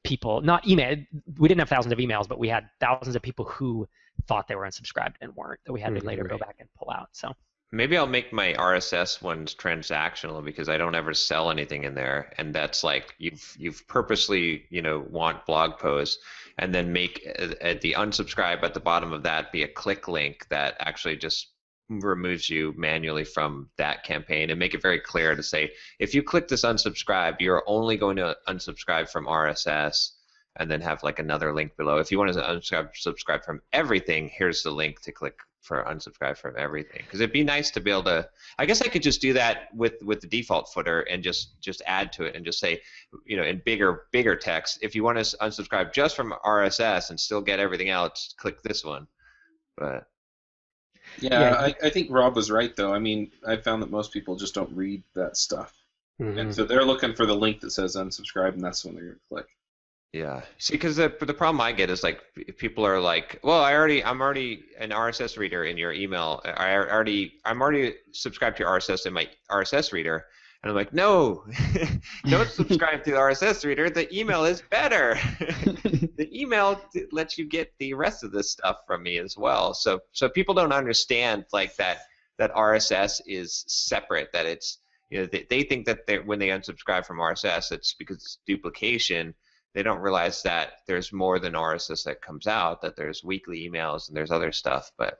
people, not email. We didn't have thousands of emails, but we had thousands of people who thought they were unsubscribed and weren't, that we had to later go back and pull out. So. Maybe I'll make my RSS ones transactional because I don't ever sell anything in there, and that's like you've purposely want blog posts, and then make the unsubscribe at the bottom of that be a click link that actually just removes you manually from that campaign, and make it very clear to say if you click this unsubscribe, you're only going to unsubscribe from RSS, and then have like another link below. If you want to unsubscribe from everything, here's the link to click for unsubscribe from everything. Because it'd be nice to be able to, I guess I could just do that with the default footer and just add to it and just say, in bigger text, if you want to unsubscribe just from RSS and still get everything else, click this one. But I think Rob was right though. I mean, I found that most people just don't read that stuff, and so they're looking for the link that says unsubscribe, and that's when they're gonna click. Yeah. See, because the problem I get is like people are like, well, I'm already an RSS reader in your email. I'm already subscribed to your RSS in my RSS reader, and I'm like, no, don't subscribe to the RSS reader. The email is better. The email lets you get the rest of this stuff from me as well. So people don't understand like that RSS is separate. That it's they think that when they unsubscribe from RSS, it's because it's duplication. They don't realize that there's more than RSS that comes out, that there's weekly emails and there's other stuff. But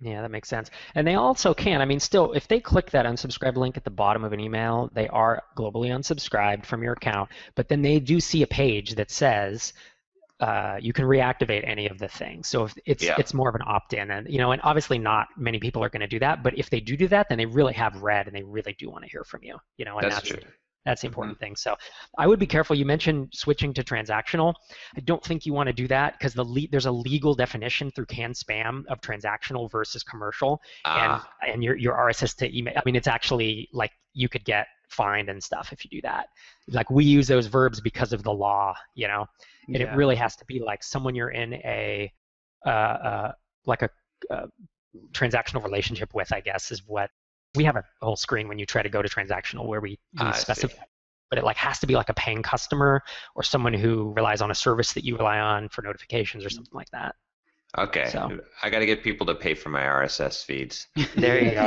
yeah, that makes sense. And they also can, still, if they click that unsubscribe link at the bottom of an email, they are globally unsubscribed from your account, but then they do see a page that says you can reactivate any of the things. So if it's more of an opt-in, and and obviously not many people are going to do that, but if they do that, then they really have read and they really do want to hear from you. And that's true. That's the important thing. So I would be careful. You mentioned switching to transactional. I don't think you want to do that because there's a legal definition through CAN-SPAM of transactional versus commercial, and your RSS to email. It's actually like you could get fined and stuff if you do that. Like we use those verbs because of the law, and it really has to be like someone you're in a transactional relationship with, I guess, is what. We have a whole screen when you try to go to transactional where we specify, but it has to be like a paying customer or someone who relies on a service that you rely on for notifications or something like that. Okay, so I got to get people to pay for my RSS feeds. There you go.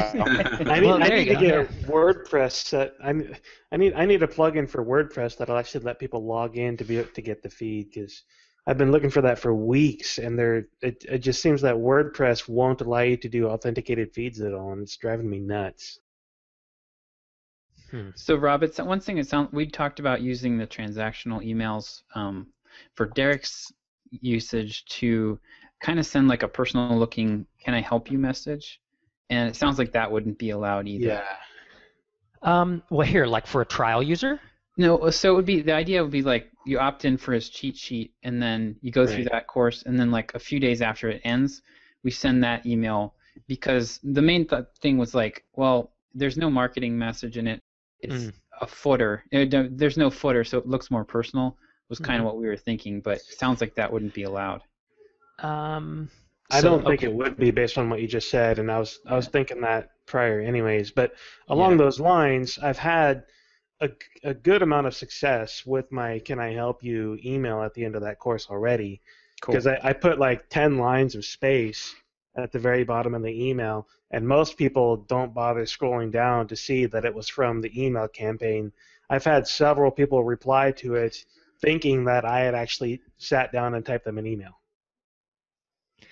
I need to get a WordPress. I need a plugin for WordPress that'll actually let people log in to be able to get the feed, because I've been looking for that for weeks, and it just seems that WordPress won't allow you to do authenticated feeds at all, and it's driving me nuts. So Rob, it's one thing. We talked about using the transactional emails for Derek's usage to kind of send like a personal looking "Can I help you?" message, and it sounds like that wouldn't be allowed either. Yeah. Well, here, like for a trial user. No, so the idea would be like you opt in for his cheat sheet, and then you go through that course, and then like a few days after it ends, we send that email, because the main thing was like, well, there's no marketing message in it. It's a footer. There's no footer, so it looks more personal. Was kind of what we were thinking, but it sounds like that wouldn't be allowed. I don't think it would be based on what you just said, and I was thinking that prior anyways. But along those lines, I've had a good amount of success with my "Can I help you?" email at the end of that course already, because I put like 10 lines of space at the very bottom of the email, and most people don't bother scrolling down to see that it was from the email campaign. I've had several people reply to it thinking that I had actually sat down and typed them an email.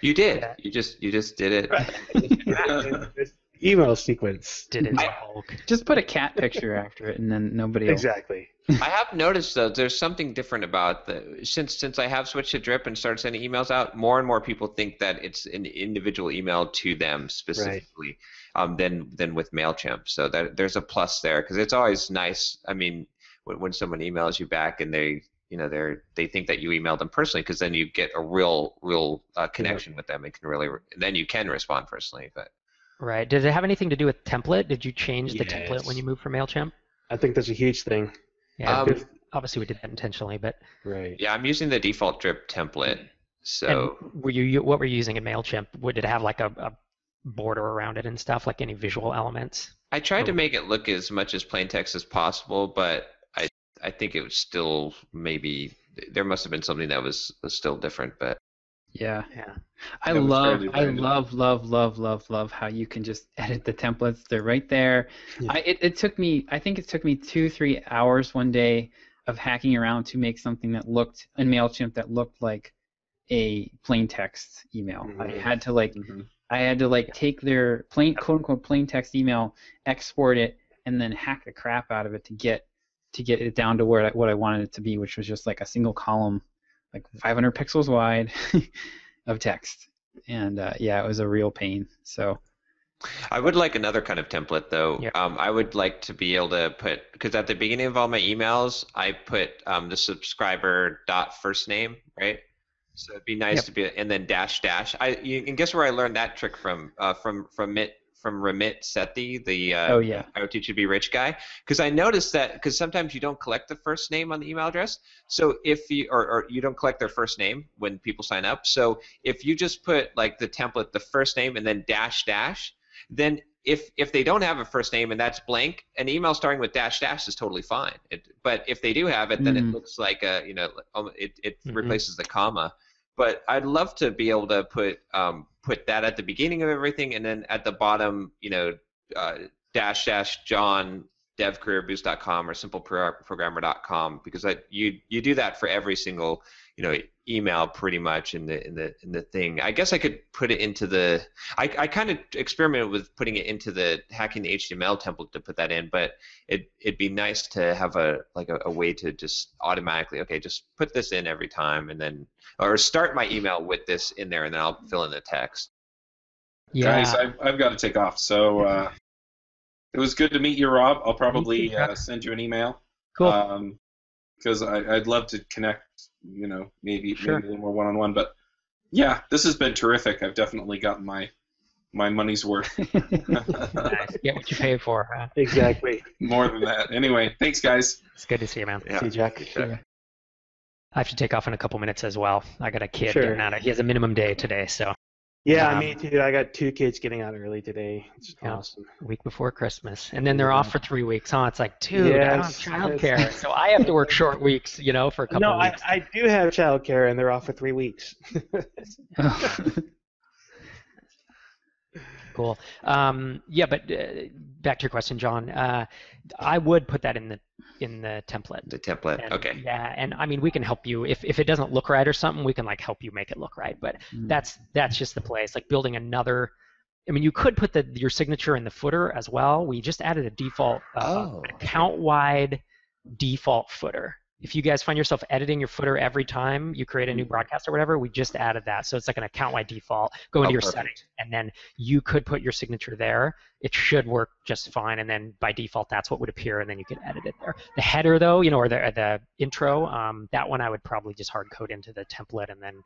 You did. Yeah. You just did it. Email sequence. Did it bulk. Just put a cat picture after it, and then nobody will. Exactly. I have noticed though, there's something different about since I have switched to Drip and started sending emails out. More and more people think that it's an individual email to them specifically, than with MailChimp. So that there's a plus there, because it's always nice. I mean, when someone emails you back and they think that you emailed them personally, because then you get a real connection with them. It can really then you can respond personally. But Right. Did it have anything to do with template? Did you change the Yes. template when you moved from MailChimp? I think that's a huge thing. Yeah. Obviously, we did that intentionally, but. Right. yeah, I'm using the default Drip template. So And what were you using in MailChimp? Did it have like a border around it and stuff, like any visual elements? I tried to make it look as much as plain text as possible, but I think it was still maybe there must have been something that was still different, but Yeah. Yeah. I That was love fairly random. love how you can just edit the templates. They're right there. Yeah. I think it took me 2-3 hours one day of hacking around to make something that looked in MailChimp that looked like a plain text email. Mhm. I had to take their plain quote unquote plain text email, export it, and then hack the crap out of it to get it down to what I wanted it to be, which was just like a single column, like 500 pixels wide of text. And it was a real pain. So I would like another kind of template though. Yeah. I would like to be able to put, because at the beginning of all my emails, I put the subscriber dot first name, right? So it'd be nice to be, and then dash. And guess where I learned that trick from Ramit Sethi, the I Would Teach You to Be Rich guy, because I noticed that because sometimes you don't collect the first name on the email address, so if you or you don't collect their first name when people sign up, so if you just put like the template, the first name and then dash, then if they don't have a first name and that's blank, an email starting with dash is totally fine. But if they do have it, then it looks like it replaces the comma. But I'd love to be able to put that at the beginning of everything, and then at the bottom, dash John devcareerboost.com or simpleprogrammer.com, because you do that for every single email pretty much in the thing. I guess I could put it into the I kind of experimented with putting it into the hacking the HTML template to put that in, but it'd be nice to have a way to just automatically just put this in every time, and then or start my email with this in there, and then I'll fill in the text. Yeah. Guys, I've got to take off. So it was good to meet you, Rob. I'll probably send you an email. Cool. Because I'd love to connect, maybe Sure. a little more one-on-one. But yeah, this has been terrific. I've definitely gotten my money's worth. Nice. Get what you pay for. Huh? Exactly. More than that. Anyway, thanks, guys. It's good to see you, man. Yeah. See you, Jack. I have to take off in a couple minutes as well. I got a kid Sure. getting out. He has a minimum day today, so Yeah, me too. I got 2 kids getting out early today. It's awesome. a week before Christmas, and then they're off for 3 weeks. Huh? It's like, dude, I don't have Yes, childcare, yes. so I have to work short weeks, for a couple No, weeks. I do have childcare, and they're off for 3 weeks. Cool. But back to your question, John. I would put that in the template. The template. And, Okay. Yeah, and I mean, we can help you if it doesn't look right or something. We can help you make it look right. But that's just the place. Like building another. I mean, you could put your signature in the footer as well. We just added a default account-wide default footer. If you guys find yourself editing your footer every time you create a new broadcast or whatever, we just added that. So it's like an account-wide default. Go into your settings, and then you could put your signature there. It should work just fine, and then by default, that's what would appear, and then you can edit it there. The header, though, or the intro, that one I would probably just hard code into the template, and then,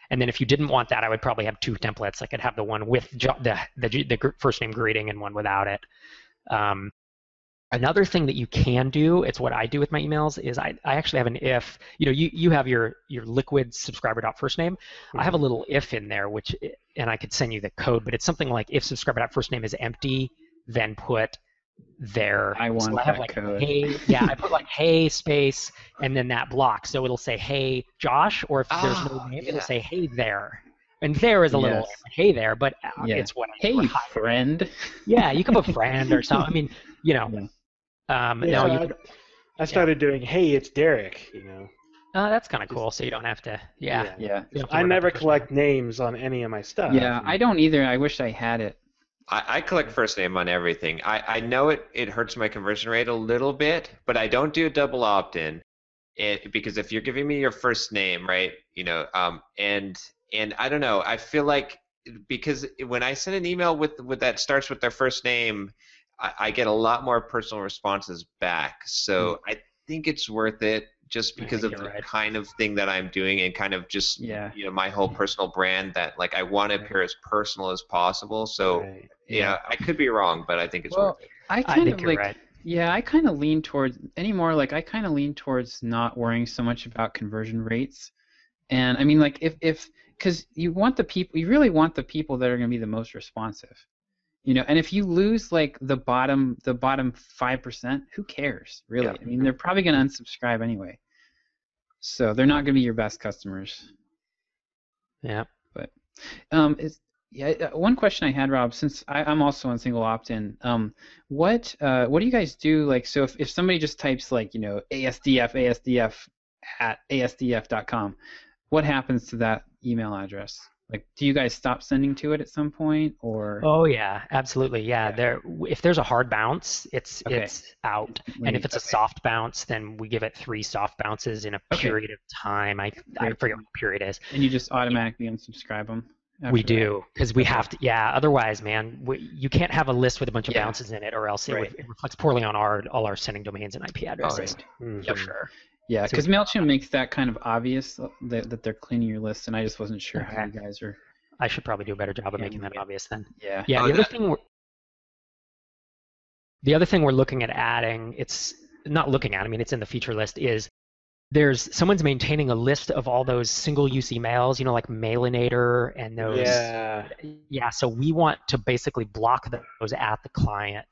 And then if you didn't want that, I would probably have 2 templates. I could have the one with the first name greeting and one without it. Another thing that you can do, it's what I do with my emails, is I actually have an if. You have your liquid subscriber.firstname. I have a little if in there, and I could send you the code, but it's something like if subscriber.firstname is empty, then put there. I want so I have that code. Hey, I put hey space and then that block. So it'll say hey Josh, or if there's no name, it'll say hey there. And there is a little hey there, but it's what I hey friend. Yeah, you can put friend or something. I mean, I started doing hey, it's Derek. That's kind of cool. So you don't have to. Yeah. Yeah. You don't have to I worry about never the first collect names on any of my stuff. Yeah, I don't either. I wish I had it. I collect first name on everything. I know it hurts my conversion rate a little bit, but I don't do a double opt-in. Because if you're giving me your first name, right, and I don't know, I feel like because when I send an email with that starts with their first name, I get a lot more personal responses back. So I think it's worth it just because of the kind of thing that I'm doing and kind of just my whole personal brand that like I want to appear as personal as possible. So I could be wrong, but I think it's worth it. I think you're right. Yeah, I kind of lean towards not worrying so much about conversion rates. And I mean, like, because you really want the people that are going to be the most responsive, and if you lose like the bottom 5%, who cares, really? Yeah. I mean, they're probably going to unsubscribe anyway. So they're not going to be your best customers. Yeah. But one question I had, Rob, since I'm also on single opt-in, what do you guys do? Like, so if somebody just types like ASDF at ASDF.com, what happens to that email address? Like, do you guys stop sending to it at some point, or? Oh yeah, absolutely. Yeah, if there's a hard bounce, it's out, and if it's a soft bounce, then we give it 3 soft bounces in a period of time. I forget what the period is. And you just automatically unsubscribe them. We do, because we have to. Yeah, otherwise, man, you can't have a list with a bunch of bounces in it, or else it reflects poorly on all our sending domains and IP addresses. For sure. Yeah, because MailChimp makes that kind of obvious that they're cleaning your list, and I just wasn't sure how you guys are. I should probably do a better job of making that obvious then. Yeah. Yeah. The other thing we're looking at adding, it's not looking at. I mean, it's in the feature list. Is someone's maintaining a list of all those single-use emails, like Mailinator and those. Yeah. Yeah. So we want to basically block those at the client.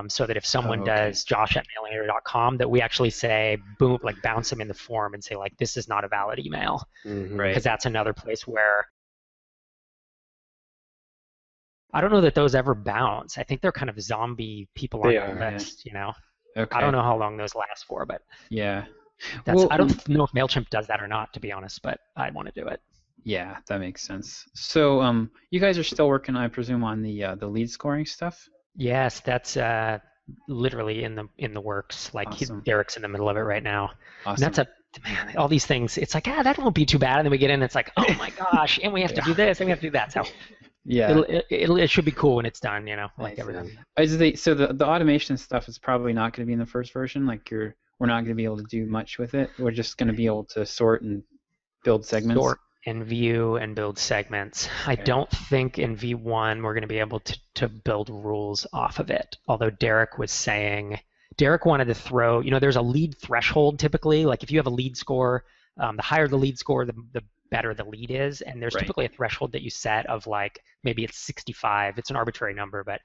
So that if someone does josh@mailinator.com, that we actually say, boom, like bounce them in the form and say, like, this is not a valid email. Right. Because that's another place where I don't know that those ever bounce. I think they're kind of zombie people on the list, Okay. I don't know how long those last for, but yeah. I don't know if MailChimp does that or not, to be honest, but I want to do it. Yeah, that makes sense. So you guys are still working, I presume, on the lead scoring stuff? Yes, that's literally in the works. Like awesome. Derek's in the middle of it right now. Awesome. And that's all these things. It's like, that won't be too bad, and then we get in, and it's like, oh my gosh, and we have to do this, and we have to do that. So it should be cool when it's done, like everything. So the automation stuff is probably not going to be in the first version. Like we're not going to be able to do much with it. We're just going to be able to sort and build segments. Sort and view and build segments. I don't think in V1 we're going to be able to build rules off of it. Although Derek wanted to throw, there's a lead threshold typically. Like if you have a lead score, the higher the lead score, the better the lead is. And there's typically a threshold that you set of like, maybe it's 65. It's an arbitrary number, but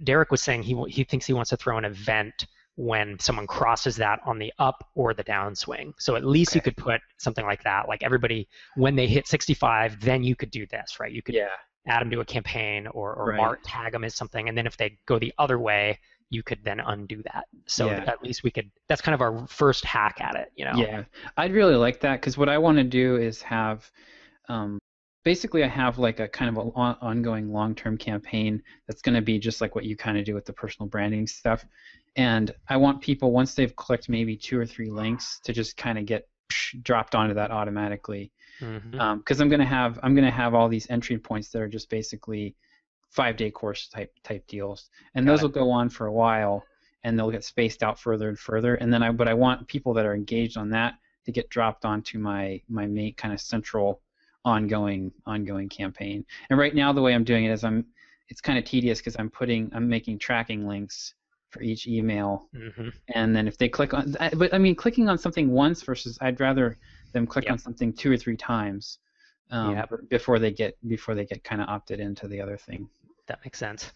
Derek was saying he thinks he wants to throw an event when someone crosses that on the up or the downswing. So at least you could put something like that. Like everybody, when they hit 65, then you could do this, right? You could add them to a campaign or tag them as something. And then if they go the other way, you could then undo that. So at least we could, that's kind of our first hack at it, Yeah, I'd really like that, because what I want to do is have, basically I have like a kind of an ongoing long-term campaign that's going to be just like what you kind of do with the personal branding stuff. And I want people, once they've clicked maybe 2 or 3 links, to just kind of get dropped onto that automatically. Because I'm going to have all these entry points that are just basically 5-day course type deals, and those will go on for a while, and they'll get spaced out further and further. And then I want people that are engaged on that to get dropped onto my main kind of central ongoing campaign. And right now the way I'm doing it is it's kind of tedious, because I'm making tracking links for each email, and then if they click on, but I mean, clicking on something once versus I'd rather them click on something 2 or 3 times before they get kind of opted into the other thing. That makes sense.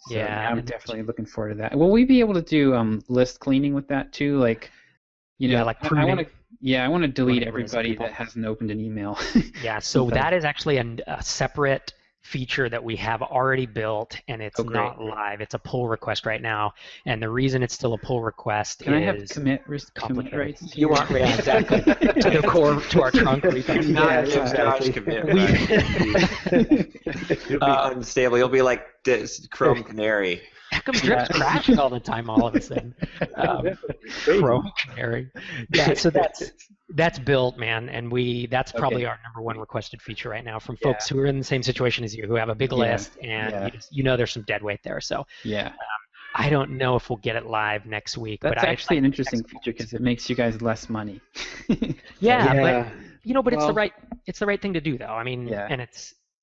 So, I'm definitely looking forward to that. Will we be able to do list cleaning with that too? Like, like pruning. I want to delete everybody that hasn't opened an email. So that is actually a separate feature that we have already built, and it's not live. It's a pull request right now, and the reason it's still a pull request Can I have is commit complicated. rights? You want, yeah, exactly. To the core, to our trunk repo. Not Josh commit, right? It'll be unstable. You'll be like this Chrome Canary. How come Drip's crashing all the time all of a sudden? Chrome Canary. Yeah, so that's built, man, and that's probably our number one requested feature right now from folks who are in the same situation as you, who have a big list, and you know there's some dead weight there. So I don't know if we'll get it live next week. That's actually an interesting feature because it makes you guys less money. But it's the right thing to do, though. I mean, and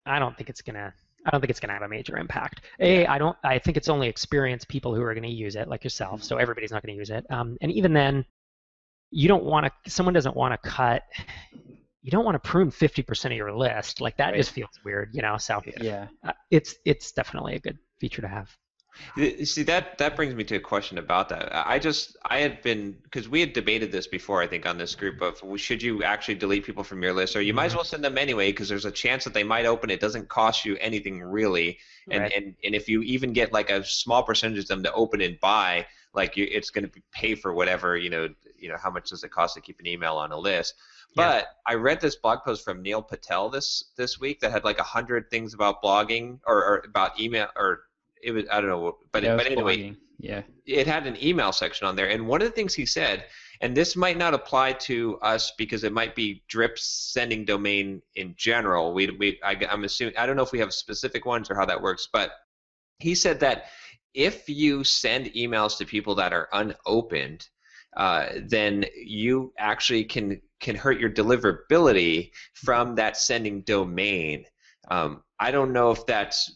I don't think it's gonna have a major impact. I think it's only experienced people who are going to use it, like yourself. So everybody's not going to use it. And even then, someone doesn't want to cut. You don't want to prune 50% of your list. Like that just feels weird, you know. So it's definitely a good feature to have. See, that brings me to a question about that. I had been, because we had debated this before, I think, on this group of should you actually delete people from your list, or you might as well send them anyway because there's a chance that they might open. It doesn't cost you anything really, and if you even get like a small percentage of them to open and buy, like it's going to pay for whatever how much does it cost to keep an email on a list. But I read this blog post from Neil Patel this week that had like 100 things about blogging or about email or. It was, I don't know, but anyway, it had an email section on there, and one of the things he said, and this might not apply to us because it might be Drip's sending domain in general. I'm assuming, I don't know if we have specific ones or how that works, but he said that if you send emails to people that are unopened, then you actually can hurt your deliverability from that sending domain. I don't know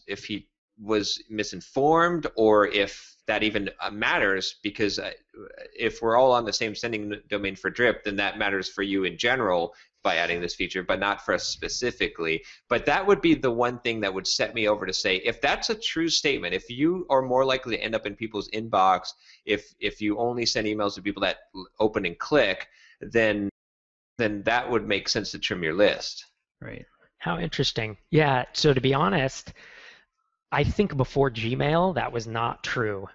if he was misinformed or if that even matters, because if we're all on the same sending domain for Drip, then that matters for you in general by adding this feature, but not for us specifically. But that would be the one thing that would set me over to say, if that's a true statement, if you are more likely to end up in people's inbox if you only send emails to people that open and click, then that would make sense to trim your list. Right. How interesting. Yeah, so to be honest, I think before Gmail, that was not true,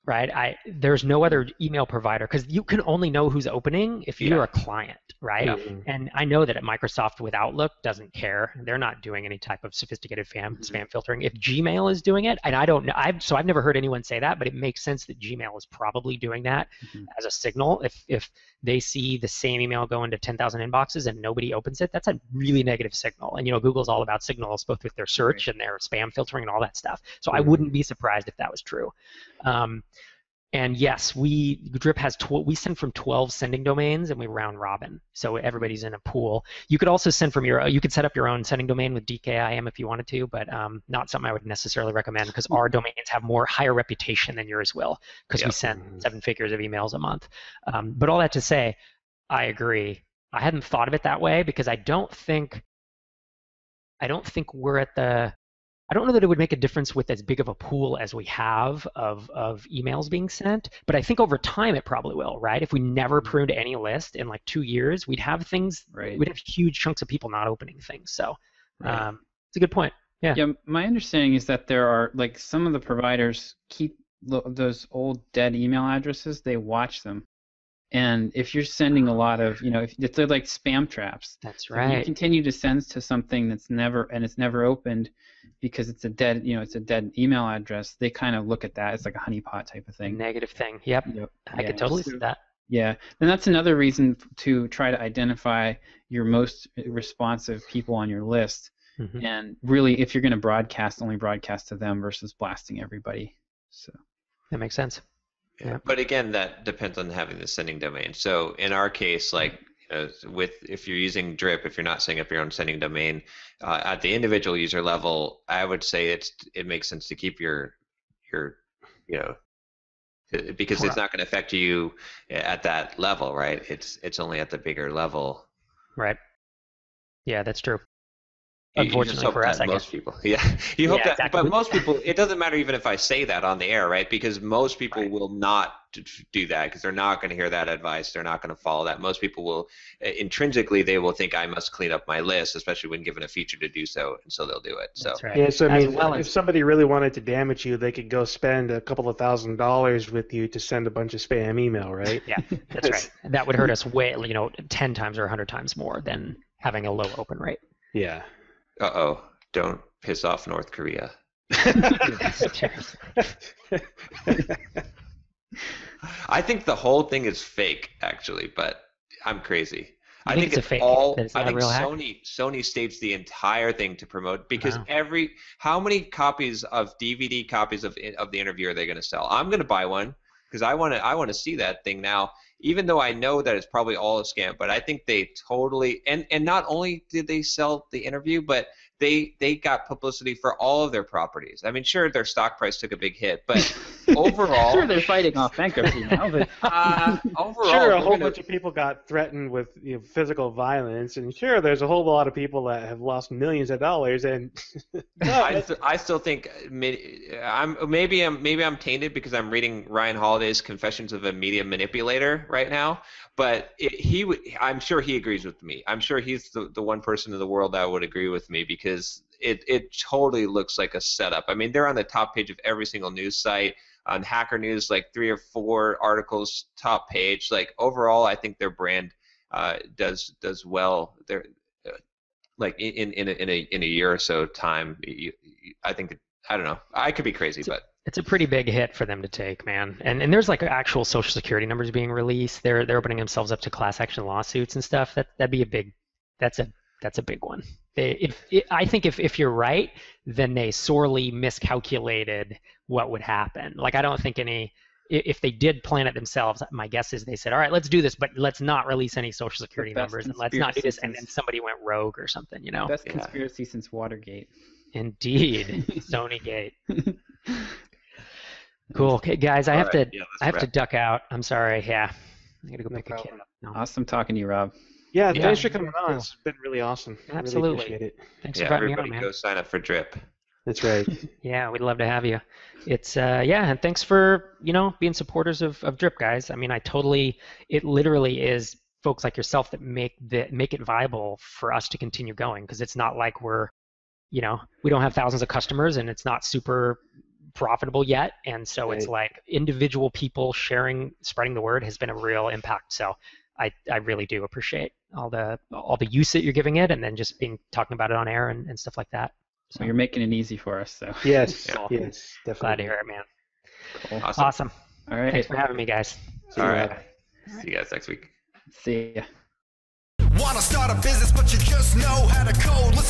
right? There's no other email provider, because you can only know who's opening if you're a client, right? And I know that at Microsoft with Outlook doesn't care. They're not doing any type of sophisticated spam filtering. If Gmail is doing it, and I don't know, I've never heard anyone say that, but it makes sense that Gmail is probably doing that as a signal. If they see the same email go into 10,000 inboxes and nobody opens it, that's a really negative signal. And Google's all about signals, both with their search and their spam filtering and all that stuff. So I wouldn't be surprised if that was true. And yes, Drip has we send from 12 sending domains and we round robin, so everybody's in a pool. You could also send from you could set up your own sending domain with DKIM if you wanted to, but not something I would necessarily recommend, because our domains have higher reputation than yours will, because we send 7 figures of emails a month. But all that to say, I agree. I hadn't thought of it that way, because I don't think we're at the. I don't know that it would make a difference with as big of a pool as we have of emails being sent, but I think over time it probably will, right? If we never pruned any list in like 2 years, we'd have things, we'd have huge chunks of people not opening things. So it's a good point. Yeah, my understanding is that there are, like, some of the providers keep those old dead email addresses, they watch them. And if you're sending a lot of, if they're like spam traps. That's right. If you continue to send to something that's never opened because it's a dead, it's a dead email address, they kind of look at that as like a honeypot type of thing. Negative thing. Yep. I could totally see that. Yeah. And that's another reason to try to identify your most responsive people on your list. And really, if you're going to broadcast, only broadcast to them versus blasting everybody. So that makes sense. Yeah. But again, that depends on having the sending domain. So in our case, like if you're using Drip, if you're not setting up your own sending domain, at the individual user level, I would say it makes sense to keep your because it's not going to affect you at that level, right? It's only at the bigger level. Right. Yeah, that's true. Unfortunately for us, I guess. Most people, yeah. You hope that, exactly. but most people, it doesn't matter even if I say that on the air, right? Because most people will not do that because they're not going to hear that advice. They're not going to follow that. Most people will, intrinsically, they will think I must clean up my list, especially when given a feature to do so, and so they'll do it. So That's right. Yeah, so I mean, Well if somebody really wanted to damage you, they could go spend a couple of $1,000s with you to send a bunch of spam email, right? Yeah, that's right. That would hurt us way, 10 times or 100 times more than having a low open rate. Yeah. Uh-oh, don't piss off North Korea. I think the whole thing is fake, actually, but I'm crazy. I think it's a fake? That it's not I think a real hack? Sony staged the entire thing to promote because Wow. how many copies of DVD copies of the interview are they going to sell? I'm going to buy one because I want to see that thing now. Even though I know that it's probably all a scam, but I think they totally and not only did they sell the interview, but they got publicity for all of their properties. I mean, sure, their stock price took a big hit, but overall, Sure, they're fighting off bankruptcy now, but overall, Sure, a whole bunch of people got threatened with physical violence, and sure, there's a whole lot of people that have lost millions of dollars, and I still think maybe I'm tainted because I'm reading Ryan Holiday's Confessions of a Media Manipulator right now, but I'm sure he agrees with me. I'm sure he's the one person in the world that would agree with me because it totally looks like a setup. I mean, they're on the top page of every single news site. On Hacker News, like 3 or 4 articles, top page. Like overall, I think their brand does well. They're like in a year or so time. I think I don't know. I could be crazy, but It's a pretty big hit for them to take, man. And there's like actual Social Security numbers being released. They're opening themselves up to class action lawsuits and stuff. That'd be a big. That's a big one. I think if you're right, then they sorely miscalculated what would happen. Like I don't think if they did plan it themselves, my guess is they said, all right, let's do this, but let's not release any Social Security numbers and let's not do this. And then somebody went rogue or something, Best conspiracy since Watergate. Indeed, Sonygate. Cool. Okay, guys, I have to duck out. I'm sorry. Yeah, I gotta go pick a kid up. No. Awesome talking to you, Rob. Yeah, thanks for coming on. It's been really awesome. Absolutely. Really appreciate it. Thanks for having me on, everybody man. go sign up for Drip. That's right. Yeah, we'd love to have you. It's and thanks for being supporters of Drip, guys. I mean, it literally is folks like yourself that make it viable for us to continue going because it's not like we don't have thousands of customers and it's not super profitable yet, and so it's like individual people spreading the word has been a real impact. So I really do appreciate all the use that you're giving it, and then just talking about it on air and stuff like that. So you're making it easy for us, so. Yes, Cool. yes, definitely. Glad to hear it, man. Cool. Awesome. All right. Thanks for having me, guys. All right. See you guys next week. See ya. Wanna start a business, but you just know how to code. Listen